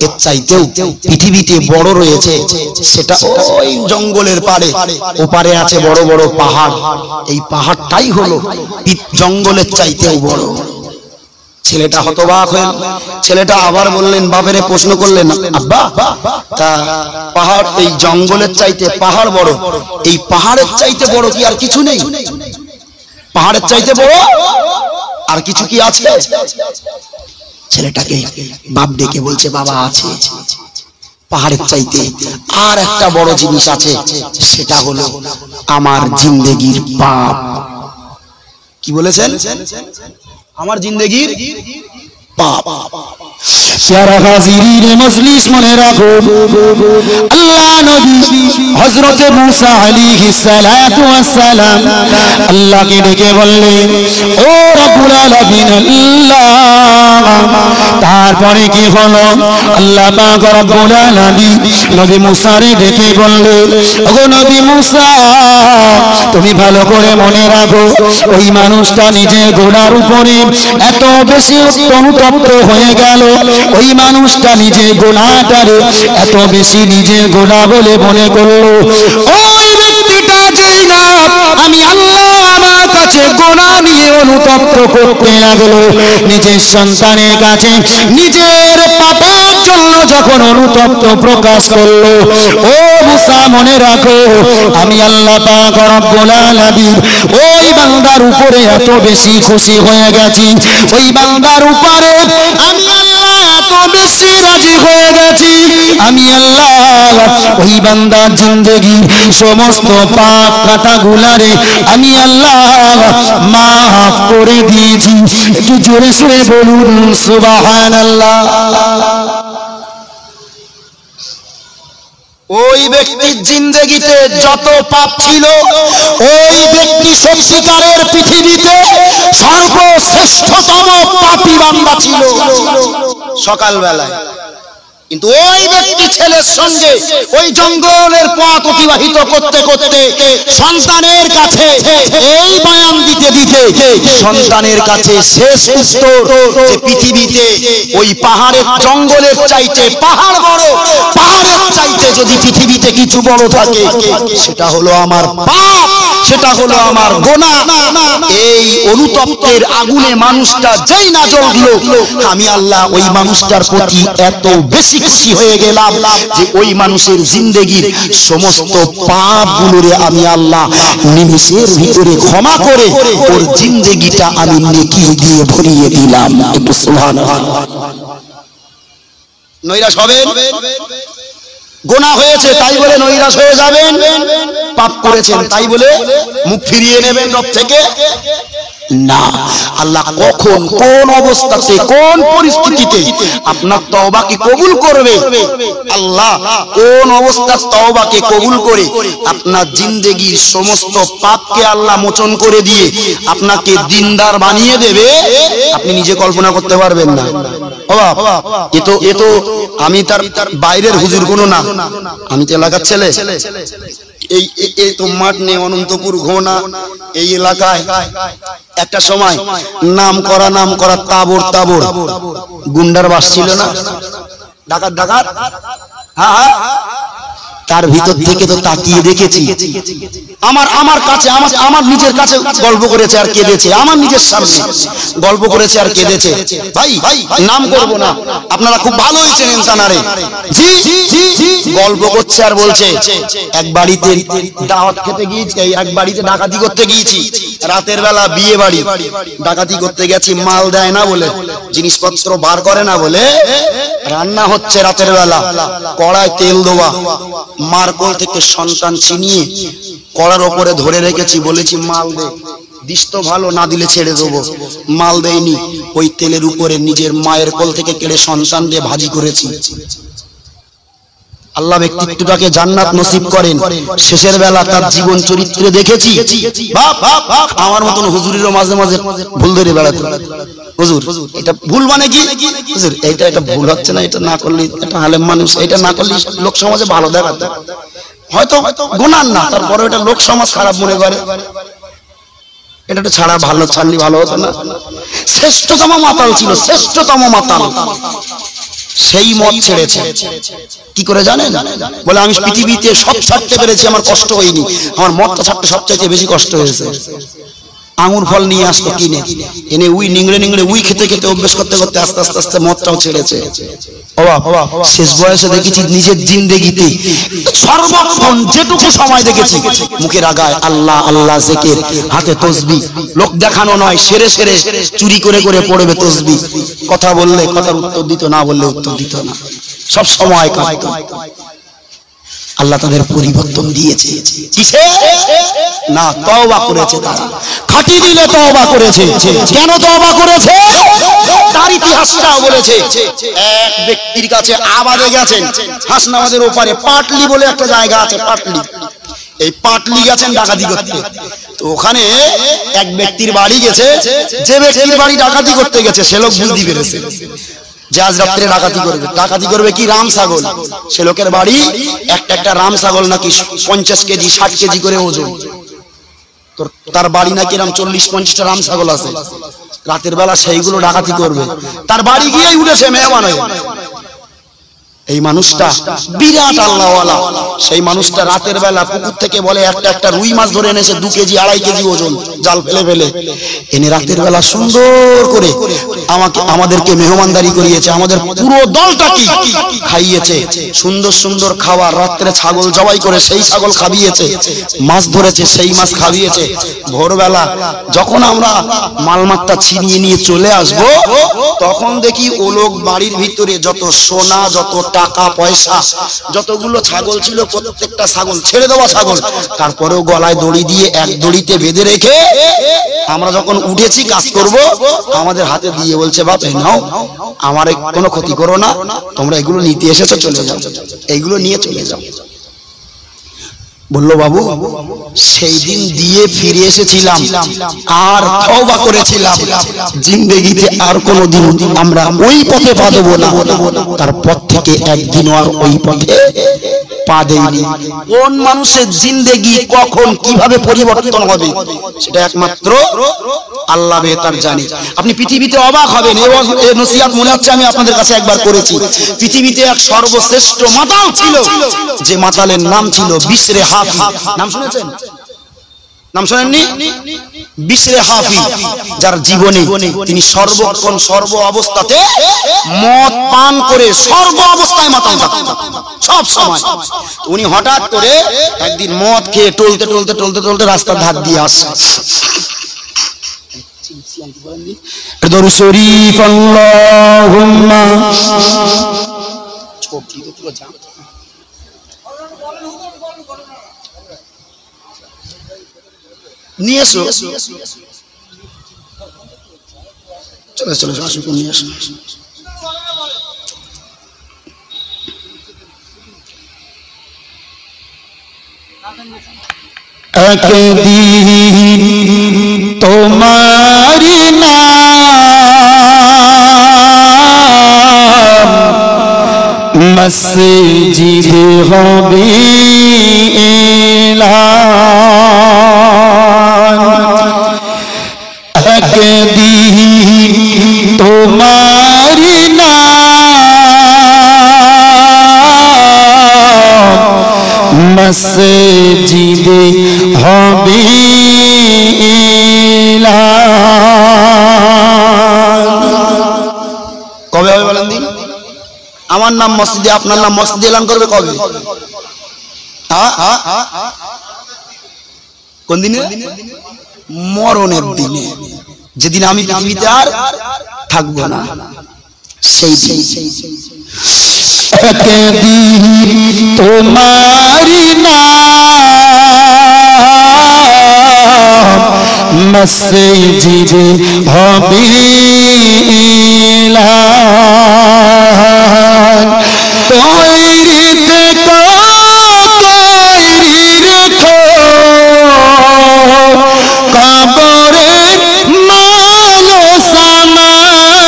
S1: এর চাইতেও পৃথিবীতে বড় রয়েছে, সেটা ওই জঙ্গলের পারে, ওপারে আছে বড় বড় পাহাড়, এই পাহাড়টাই হলো জঙ্গলের চাইতেও বড়। ছেলেটা হতবাক হলেন। ছেলেটা আবার বললেন, বাপেরে প্রশ্ন করলেন, আব্বা, তা পাহাড়, এই জঙ্গলের চাইতে পাহাড় বড়, এই পাহাড়ের চাইতে বড় কি আর কিছু নেই? পাহাড়ের চাইতে বড় আর কিছু কি আছে? ছেলেটাকে বাপ ডেকে বলছে, বাবা, আছে, পাহাড়ের চাইতে আর একটা বড় জিনিস আছে, সেটা হলো আমার জিন্দেগির পাপ। কি বলেছেন? আমার জিন্দেগির পাপ।
S2: প্যারা হাজিরিন মজলিস মনে রাখো আল্লাহ নবী হযরত মুসা আলাইহিস সালাতু ওয়াস সালাম আল্লাহকে ডেকে বললেন ও রব্বুল আলামিন আল্লাহ তারপরে কি হলো আল্লাহ পাক রব্বুল আলামিন নবী মুসারে ডেকে বললেন ওগো নবী মুসা তুমি ভালো করে মনে রাখো ওই মানুষটা নিজের ঘোড়ার উপরে এত বেশি অনুতপ্ত হয়ে গেল ওই মানুষটা নিজের গোনাটারে এত বেশি নিজের গোনা বলে মনে করলো ওই ব্যক্তিটা যেই না আমি আল্লাহ আমার কাছে গোনা নিয়ে অনুতপ্ত করতে লাগলো নিজের সন্তানের কাছে নিজের পাপের জন্য যখন অনুতপ্ত প্রকাশ করলো ও মুসা মনে রাখো আমি আল্লাহ পাক রব্বুল আলামিন ওই বান্দার উপরে এত বেশি খুশি হয়ে গেছি ওই বান্দার উপরে আমি আল্লাহ এত বেশি রাজি হয়ে গেছি আমি আল্লাহ ওই বান্দার জিন্দেগির সমস্ত পাপ কাটাগুলারে আমি আল্লাহ মাফ করে দিয়েছি একটু জোরে সুরে বলুন সুবহানাল্লাহ
S1: ওই ব্যক্তির জিন্দেগিতে যত পাপ ছিল ওই ব্যক্তি সত্যিকারের পৃথিবীতে সর্বশ্রেষ্ঠতম পাপী বান্দা ছিল সকালবেলায় কিন্তু ওই ব্যক্তি ছেলের সঙ্গে ওই জঙ্গলের পথ অতিবাহিত করতে করতে সন্তানের কাছে এই বয়ান দিতে দিতে সন্তানের কাছে শেষ উত্তর যে পৃথিবীতে ওই পাহাড়ের জঙ্গলের চাইতে পাহাড় বড় পাহাড়ের চাইতে যদি পৃথিবীতে কিছু বড় থাকে সেটা হলো আমার পাপ সেটা হলো আমার গোনা এই অনুতপ্তের আগুনে মানুষটা যেই না জ্বললো আমি আল্লাহ ওই মানুষটার প্রতি এত বেশি খুশি হয়ে গেলাম যে ওই মানুষের জিন্দেগির সমস্ত পাপগুলোরে আমি আল্লাহ নিমেষের ভিতরে ক্ষমা করে ওর জিন্দেগিটা আমি নেকি দিয়ে ভরিয়ে দিলাম একটু সুবহানাল্লাহ নৈরাশ হবেন গোনা হয়েছে তাই বলে নৈরাশ হয়ে যাবেন পাপ করেছেন তাই বলে মুখ ফিরিয়ে নেবেন রব থেকে না আল্লাহ কখন কোন অবস্থাতে কোন পরিস্থিতিতে আপনার তওবাকে কবুল করবে আল্লাহ কোন অবস্থার তওবাকে কবুল করে আপনার জিন্দেগির সমস্ত পাপকে আল্লাহ মোচন করে দিয়ে আপনাকে দিনদার বানিয়ে দেবে আপনি নিজে কল্পনা করতে পারবেন না বাবা এ তো আমি তার বাইরের হুজুর কোনো না আমি তো এলাকার ছেলে এই তো মাঠ নেই অনন্তপুর ঘোনা এই এলাকায় একটা সময় নাম করা তাবর গুন্ডার বাস ছিল না ডাকাত হ্যাঁ তার ভিতর থেকে তো তাকিয়ে দেখেছি আমার কাছে আমার নিজের কাছে গল্প করেছে আর কেঁদেছে আমার নিজের সামনে গল্প করেছে আর কেঁদেছে ভাই নাম করব না আপনারা খুব ভালোই চেনেন তানারে জি গল্প করছে আর বলছে এক বাড়িতে দাওয়াত খেতে গিয়েছি এক বাড়িতে ডাকাতি করতে গিয়েছি রাতের বেলা বিয়ে বাড়ি ডাকাতি করতে গেছি মাল দেয় না বলে জিনিসপত্র বার করে না বলে রান্না হচ্ছে রাতের বেলা কড়ায় তেল দেওয়া মার কোল থেকে সন্তান ছিনিয়ে কড়ার ওপরে ধরে রেখেছি বলেছি মাল দে দিস তো ভালো না দিলে ছেড়ে দেবো মাল দেয়নি ওই তেলের উপরে নিজের মায়ের কোল থেকে কেড়ে সন্তান দিয়ে ভাজি করেছি আল্লাহ ব্যক্তিত্বটাকে জান্নাত নসিব করেন শেষের বেলা তার জীবন চরিত্রে দেখেছি আমার মতন হুজুরেরও মাঝে মাঝে ভুল ধরে বেড়াতো হুজুর এটা ভুল মানে কি হুজুর এটা ভুল হচ্ছে না এটা না করলে এটা আলেম মানুষ এটা না করলে লোক সমাজে ভালো দেখাতো হয়তো গুনাহ না তারপরে এটা লোক সমাজ খারাপ মনে করে এটা তো ছাড়া ভালো ছাড়লি ভালো হতো না শ্রেষ্ঠতম মাতাল ছিল শ্রেষ্ঠতম মাতাল সেই মত ছেড়েছে কি করে জানেন বলে আমি পৃথিবীতে সব ছাড়তে পেরেছি আমার কষ্ট হয়নি আমার মতটা ছাড়তে সবচাইতে বেশি কষ্ট হয়েছে আঙুর ফল নিয়ে আসতো কিনে এনে উই নিংড়ে উই খেতে খেতে অভ্যাস করতে করতে আস্তে আস্তে আস্তে মদটাও ছেড়েছে শেষ বয়সে দেখেছি নিজের জিন্দেগিতে সর্বক্ষণ যেটুকু সময় দেখেছি মুখের আগায় আল্লাহ আল্লাহ জিকির হাতে তসবিহ লোক দেখানো নয় সেরে সেরে চুরি করে করে পড়বে তসবিহ কথা বললে কথার উত্তর দিত না বললে উত্তর দিত না সব সময় কাঁদতো আল্লাহ তাদের পরিবর্তন দিয়েছে। কিসে? না, তওবা করেছে তারা। খাঁটি দিলে তওবা করেছে। কেন তওবা করেছে? তার ইতিহাসটা বলেছে। এক ব্যক্তির কাছে আবাদে গেছেন, হাসনাবাদের ওপারে পাটলি বলে একটা জায়গা আছে, পাটলি। এই পাটলি গেছেন ডাকাতি করতে। তো ওখানে এক ব্যক্তির বাড়ি গেছে, যে ব্যক্তির বাড়ি ডাকাতি করতে গেছে সে লোক বুদ্ধি পেরেছে যে আজ রাত্রে ডাকাতি করবে কি রাম ছাগল। সে লোকের বাড়ি একটা রাম ছাগল নাকি 50 কেজি 60 কেজি করে ওজন। তার বাড়ি নাকি এরকম 40-50টা রাম ছাগল আছে। রাতের বেলা সেইগুলো ডাকাতি করবে। তার বাড়ি গিয়েই উঠেছে মেহমান হয়ে। এই মানুষটা বিরাট আল্লাহওয়ালা। সেই মানুষটা রাতের বেলা পুকুর থেকে বলে একটা রুই মাছ ধরে এনেছে 2 কেজি 2.5 কেজি ওজন, জাল ফেলে এনে রাতের বেলা সুন্দর করে আমাদেরকে মেহমানদারি করিয়েছে। আমাদের পুরো দলটাকে খাইয়েছে, সুন্দর সুন্দর খাবার। রাত্রে ছাগল জবাই করে সেই ছাগল খাইয়েছে, মাছ ধরেছে সেই মাছ খাইয়েছে। ভোরবেলা যখন আমরা মালমাত্তা ছিনিয়ে নিয়ে চলে আসব, তখন দেখি ও লোক বাড়ির ভিতরে যত সোনা, যত টাকা পয়সা, যতগুলো ছাগল ছিল প্রত্যেকটা ছাগল ছেড়ে দেওয়া ছাগল, তারপরেও গলায় দড়ি দিয়ে এক দড়িতে বেঁধে রেখে আমরা যখন উঠেছি কাজ করব, আমাদের হাতে দিয়ে বলছে বাপ এই নাও, আমার কোনো ক্ষতি করো না, তোমরা এগুলো নিতে এসেছো চলে যাও, এইগুলো নিয়ে চলে যাও। বললো বাবু সেই দিন দিয়ে ফিরে এসেছিলাম আর তওবা করেছিলাম, জিন্দেগিতে আর কোনোদিন আমরা ওই পথে পা দেব না। তারপর থেকে একদিনও আর ওই পথে পা দেইনি। কোন মানুষের জিন্দেগি কখন কিভাবে পরিবর্তন হবে সেটা একমাত্র আল্লাহ বেহতার জানে। আপনি পৃথিবীতে অবাক হবেন। এই নসিহত মনে হচ্ছে আমি আপনাদের কাছে একবার করেছি। পৃথিবীতে এক সর্বশ্রেষ্ঠ মাতাল ছিল, যে মাতালের নাম ছিল বিশরে হাফি। নাম শুনেছেন? নাম শোনেননি? বিশরে হাফি, যার জীবনে তিনি সর্বক্ষণ সর্ব অবস্থাতে মদ পান করে সর্ব অবস্থায় মাতাল থাকতেন সব সময়। উনি হঠাৎ করে একদিন মদ খেয়ে টলতে টলতে টলতে টলতে রাস্তার ধার দিয়ে আসছে।
S2: দরুদ শরীফ আল্লাহুম্মা
S1: নিয়ে এসো, চলে চলে আসো, নিয়ে এসো।
S2: একদিন তোমারি নাম মসজিদে হবে এলান, একদিন তোমারি নাম মসজিদে হবে
S1: কবে হবে বলেন দিন? আমার নাম মসজিদে, আপনার নাম মসজিদে এলান করবে কবে? কোন দিনে? মরণের দিনে, যেদিন আমি পৃথিবীতে আর থাকবো না, সেই দিন।
S2: একদিন তোমারি নাম মসজিদে হবে এলান, তৈরি থেকো তৈরি রেখো কবরে মালো সামান,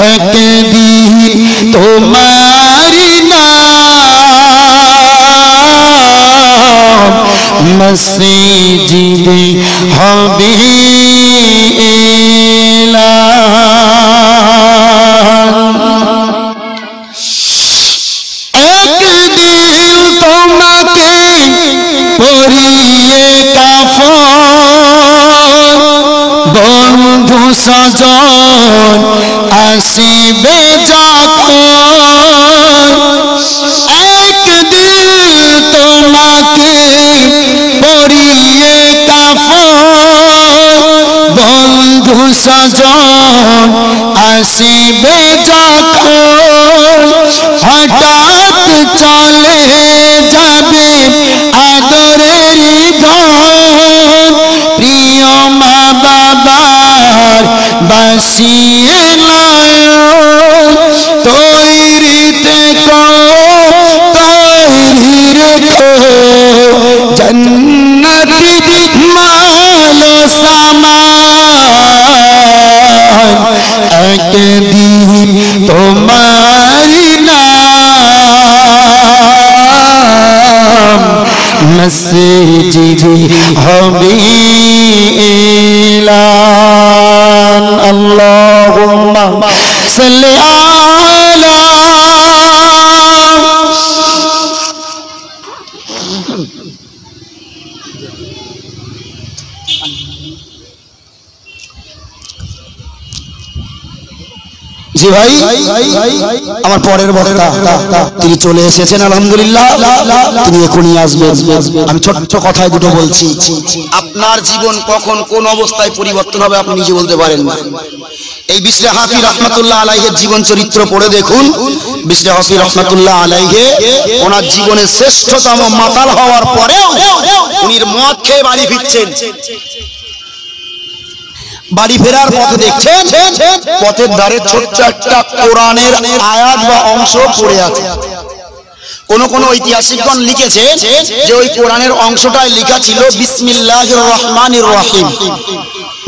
S2: একদিন তোমারি নাম মসজিদে হবে এলান, একদিন তোমাকে পরিয়ে কাফন, বন্ধু সজন আসিবে যখন, একদিন তোমাকে পরিয়ে কাফন, বন্ধু সজন আসিবে যখন, হঠাৎ वसीला तोयरीते को तोयरी रखो जन्नती मालो सामान एक दी तुम्हारी नाम मस्जिद हबीलान अल्लाहुम्मा सल्ली अला
S1: জি ভাই আমার পরের বক্তা তিনি চলে এসেছেন আলহামদুলিল্লাহ তিনি এখনই আসবেন আমি ছোট্ট কথায় দুটো বলছি আপনার জীবন কখন কোন অবস্থায় পরিবর্তন হবে আপনি নিজে বলতে পারেন না এই বিশরে হাফি রহমাতুল্লাহ আলাইহির জীবন চরিত্র পড়ে দেখুন বিশরে হাফি রহমাতুল্লাহ আলাইহি ওনার জীবনের শ্রেষ্ঠতম মাতাল হওয়ার পরেও উনি মদ খেয়ে বাড়ি ফিরছেন বাড়ি ফেরার পথে দেখছেন পথের ধারে ছোট্ট একটা কোরআনের আয়াত বা অংশ পড়ে আছে কোন ঐতিহাসিকগণ লিখেছে যে ওই কোরআনের অংশটায় লেখা ছিল বিসমিল্লাহির রহমানির রহিম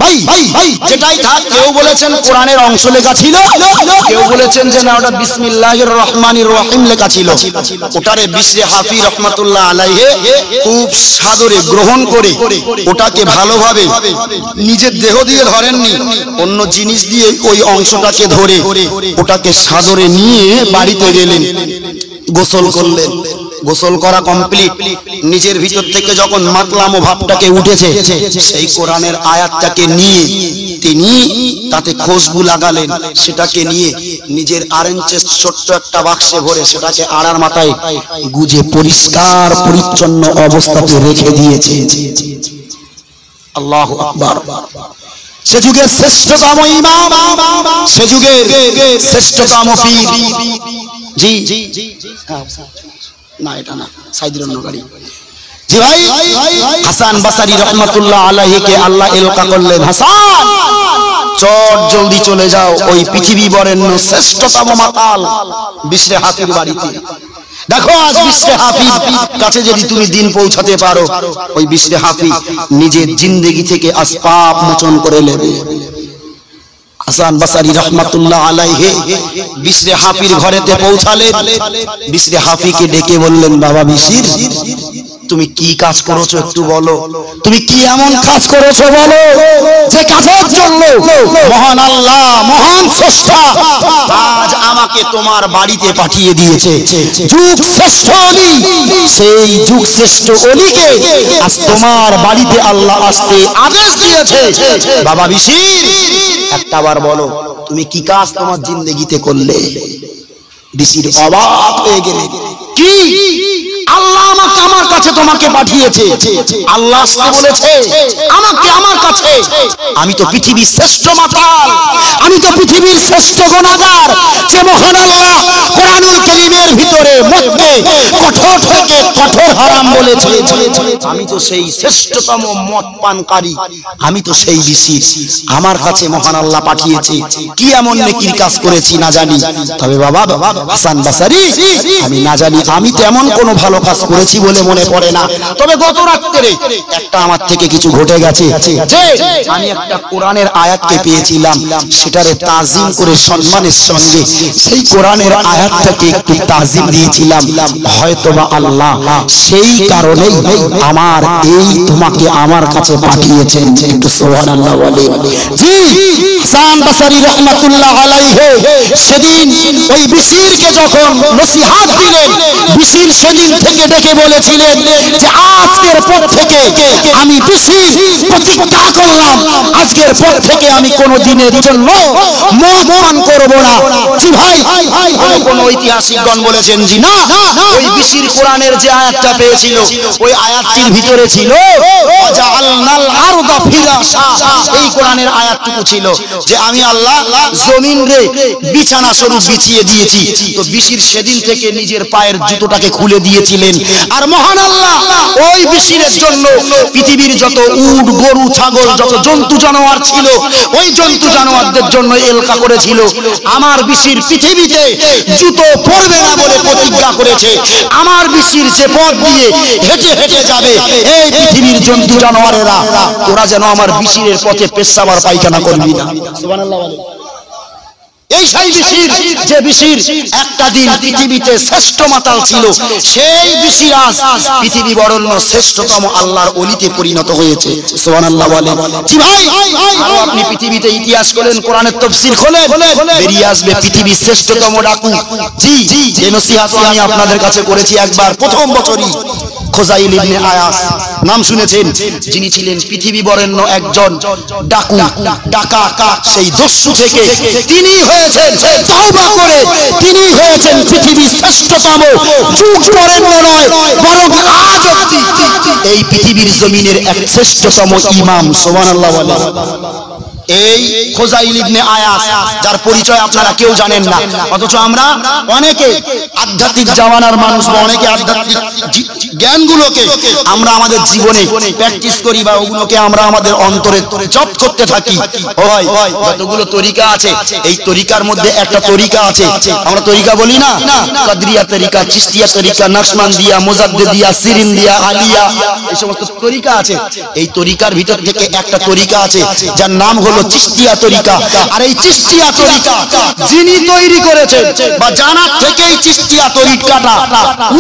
S1: ভাই যেটাই থাক কেউ বলেছেন কোরআনের অংশ লেখা ছিল কেউ বলেছেন যে না ওটা বিসমিল্লাহির রহমানির রহিম লেখা ছিল ওটারে বিশরে হাফি রহমাতুল্লাহ আলাইহি খুব সাদরে গ্রহণ করে ওটাকে ভালোভাবে নিজের দেহ দিয়ে ধরেননি অন্য জিনিস দিয়ে ওই অংশটাকে ধরে ওটাকে সাদরে নিয়ে বাড়িতে গেলেন গোসল করলেন গোসল করা কমপ্লিট নিজের ভিতর থেকে যখন মাতলামো ভাবটাকে উঠেছে সেই কোরআনের আয়াতটাকে নিয়ে তিনি তাতে খুশবু লাগালেন সেটাকে নিয়ে নিজের আরেঞ্চে ছোট্ট একটা বাক্সে ভরে সেটাকে আড়ার মাথায় গুজে পরিষ্কার পরিচ্ছন্ন অবস্থাতে রেখে দিয়েছে আল্লাহু আকবার সে যুগের শ্রেষ্ঠতম ইমাম সে যুগের শ্রেষ্ঠতম পীর জি না এটা না সাইদের অন্য গাড়ি জি ভাই হাসান বাসারি রহমাতুল্লাহ আলাইহিকে আল্লাহ এলকা করলেন হাসান চট জলদি চলে যাও ওই পৃথিবী বরেণ্য শ্রেষ্ঠতম মাতাল বিশরে হাফির বাড়িতে দেখো আজ বিশরে হাফির কাছে যদি তুমি দিন পৌঁছাতে পারো ওই বিশরে হাফি নিজের জিন্দেগি থেকে আসপাপ মোচন করে নেবে হাসান বাসারি রহমাতুল্লাহ আলাইহি বিশরে হাফির ঘরেতে পৌঁছালেন বিশরে হাফিকে ডেকে বললেন বাবা বিশির তুমি কি কাজ করেছো একটু বলো তুমি কি এমন কাজ করেছো বলো যে কাজের জন্য মহান আল্লাহ মহান স্রষ্টা আজ আমাকে তোমার বাড়িতে পাঠিয়ে দিয়েছে যুগ শ্রেষ্ঠ ওলি সেই যুগ শ্রেষ্ঠ ওলিকে আজ তোমার বাড়িতে আল্লাহ আসতে আদেশ দিয়েছে বাবা বিশির একটাবার বলো তুমি কি কাজ তোমার জিন্দেগিতে করলে বিশির অবাক হয়ে গেলেন কি আল্লাহ আমাকে আমার কাছে তোমাকে পাঠিয়েছে আল্লাহ আসতে বলেছে আমাকে আমার কাছে আমি তো পৃথিবীর শ্রেষ্ঠ মাতাল আমি তো পৃথিবীর শ্রেষ্ঠ গুনাহগার যে মহান আল্লাহ কোরআনুল কারীমের ভিতরে মদকে কঠোর থেকে কঠোর হারাম বলেছে আমি তো সেই শ্রেষ্ঠতম মদ পানকারী আমি তো সেই বিশির আমার কাছে মহান আল্লাহ পাঠিয়েছে কি এমন নেকির কাজ করেছি না জানি তবে বাবা হাসান বাসারি আমি না জানি আমি তেমন কোনো ভালো কাজ করেছি বলে মনে পড়ে না তবে গত রাত্রে একটা আমার থেকে কিছু ঘটে গেছে যে আমি একটা কোরআনের আয়াতকে পেয়েছিলাম সেটারে তাজিম করে সম্মানের সঙ্গে সেই কোরআনের আয়াতটাকে একটু তাজিম দিয়েছিলাম হয়তোবা আল্লাহ সেই কারণেই আমার এই তোমাকে আমার কাছে পাঠিয়েছেন একটু সুবহানাল্লাহ বলে জি হাসান বাসারি রাহমাতুল্লাহ আলাইহি সেদিন ওই বিশিরকে যখন নসিহত দিলেন বিশির সেদিন থেকে ডেকে বলেছিলেন যে আজকের পর থেকে আমি বিশির প্রতিজ্ঞা করলাম আজকের পর থেকে আমি কোনো দিনের জন্য মদ পান করব না জি ভাই কোন ঐতিহাসিকগণ বলেছেন জি না ওই বিশির কোরআনের যে আয়াতটা পেয়েছিল ওই আয়াতটির ভিতরে ছিল ওয়াজআলনাল আরদা ফিরাশা এই কোরআনের আয়াতটুকু ছিল যে আমি আল্লাহ জমিন রে বিছানা স্বরূপ বিছিয়ে দিয়েছি তো বিশির সেদিন থেকে নিজের পায়ের জুতোটাকে খুলে দিয়েছিলেন আর মহান সুবহানাল্লাহ। ওই বিশিরের জন্য পৃথিবীর যত উট গরু ছাগল যত জন্তু জানোয়ার ছিল ওই জন্তু জানোয়ারদের জন্য এলকা করেছিল। আমার বিশির পৃথিবীতে জুতো পরবে না বলে প্রতিজ্ঞা করেছে। আমার বিশির যে পথ দিয়ে হেঁটে হেঁটে যাবে এই পৃথিবীর জন্তু জানোয়ারেরা, তোরা যেন আমার বিশিরের পথে পেশাব আর পায়খানা করবি না। সুবহানাল্লাহ বলে। এই সেই বিশির, যে বিশির একটা দিন পৃথিবীতে শ্রেষ্ঠ মাতাল ছিল, সেই বিশির আজ পৃথিবী বরণ্য শ্রেষ্ঠতম আল্লাহর ওলিতে পরিণত হয়েছে। সুবহানাল্লাহ বলে। জি ভাই, আরো আপনি পৃথিবীতে ইতিহাস করেন, কোরআনের তাফসীর খোলেন, বেরিয়ে আসবে পৃথিবীর শ্রেষ্ঠতম ডাকু। জি, এই নসিহত আমি আপনাদের কাছে করেছি একবার প্রথম বছরই। খোজাইল ইবনে আয়াস নাম শুনেছেন, যিনি ছিলেন পৃথিবী বরেণ্য একজন ডাকু ডাকা। সেই দস্যু থেকে তিনি হয়েছেন তওবা করে তিনি হয়েছেন পৃথিবীর শ্রেষ্ঠতম যুগ বরেণ্য নয় বরং আজ অবধি এই পৃথিবীর জমিনের এক শ্রেষ্ঠতম ইমাম। সুবহানাল্লাহ বলে। এই খোজাইল ইবনে আয়াস, যার পরিচয় আপনারা কেউ জানেন না, অথচ আমরা অনেকে আধ্যাত্মিক জামানার মানুষ বা অনেকে আধ্যাত্মিক জ্ঞানগুলোকে আমরা আমাদের জীবনে প্র্যাকটিস করি বা ওগুলোকে আমরা আমাদের অন্তরে জপ করতে থাকি। হয় যতগুলো তরিকা আছে এই তরিকার মধ্যে একটা তরিকা আছে, আমরা তরিকা বলি না, কাদরিয়া তরিকা, চিশতিয়া তরিকা, নকশবন্দিয়া, মুজাদ্দিদিয়া, সিরিন্দিয়া, আলিয়া, এই সমস্ত তরিকা আছে। এই তরিকার ভিতর থেকে একটা তরিকা আছে যার নাম হলো চিশতিয়া তরিকা। আর এই চিশতিয়া তরিকা যিনি তৈরি করেছেন বা জানার থেকেই চিশতিয়া তরিকাটা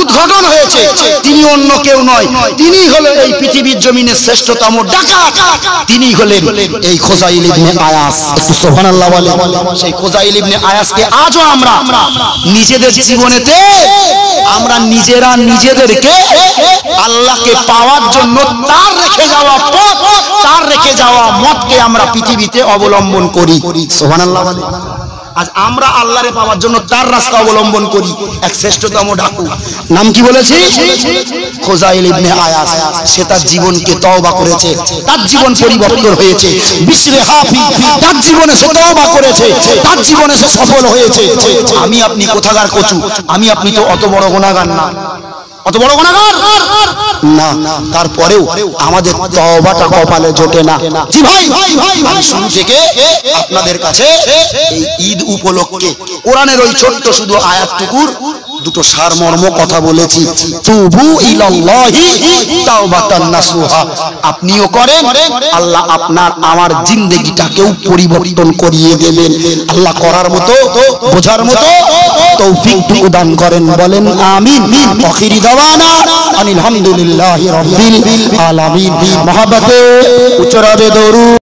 S1: উদ্ঘাটন হয়েছে, তিনি অন্য কেউ নয়, তিনি হলেন এই পৃথিবীর জমিনের শ্রেষ্ঠতম ডাকাত, তিনি হলেন এই খোজাইল ইবনে আয়াস। একটু সুবহানাল্লাহ বলে। সেই খোজাইল ইবনে আয়াসকে আজও আমরা নিজেদের জীবনেতে আমরা নিজেরা নিজেদেরকে আল্লাহকে পাওয়ার জন্য তার রেখে যাওয়া পথ, তার রেখে যাওয়া মতকে আমরা পৃথিবীতে অবলম্বন করি। সুবহানাল্লাহ বলে। আজ আমরা আল্লাহরে পাওয়ার জন্য তার রাস্তা অবলম্বন করি। এক শ্রেষ্ঠতম ডাকু, নাম কি বলেছি? খোজাইল ইবনে আয়াস। সে তার জীবনকে তওবা করেছে, তার জীবন পরিবর্তন হয়েছে। বিশরে হাফি, তার জীবনে সে তওবা করেছে, তার জীবনে সে সফল হয়েছে। আমি আপনি কোথাকার কচু? আমি আপনি তো অত বড় গুনাহগার না, অত বড় গুনাহগার না, তারপরেও আমাদের তওবাটা কপালে জোটে না। জি ভাই, আমি শুরু থেকে আপনাদের কাছে এই ঈদ উপলক্ষে কোরআনের ওই ছোট্ট শুধু আয়াতটুকুর দুটো সারমর্ম কথা বলেছি। তুবু ইলাল্লাহি তাওবাতান নাসুহা। আপনিও করেন, আল্লাহ আপনার আমার জিন্দেগিটাকেও পরিবর্তন করিয়ে দেবেন। আল্লাহ করার মতো বোঝার মতো তৌফিক দান করেন, বলেন আমিন। আখিরি দাওয়ানা আলহামদুলিল্লাহি রাব্বিল আলামিন। মহব্বতে উচ্চারণে দরুদ।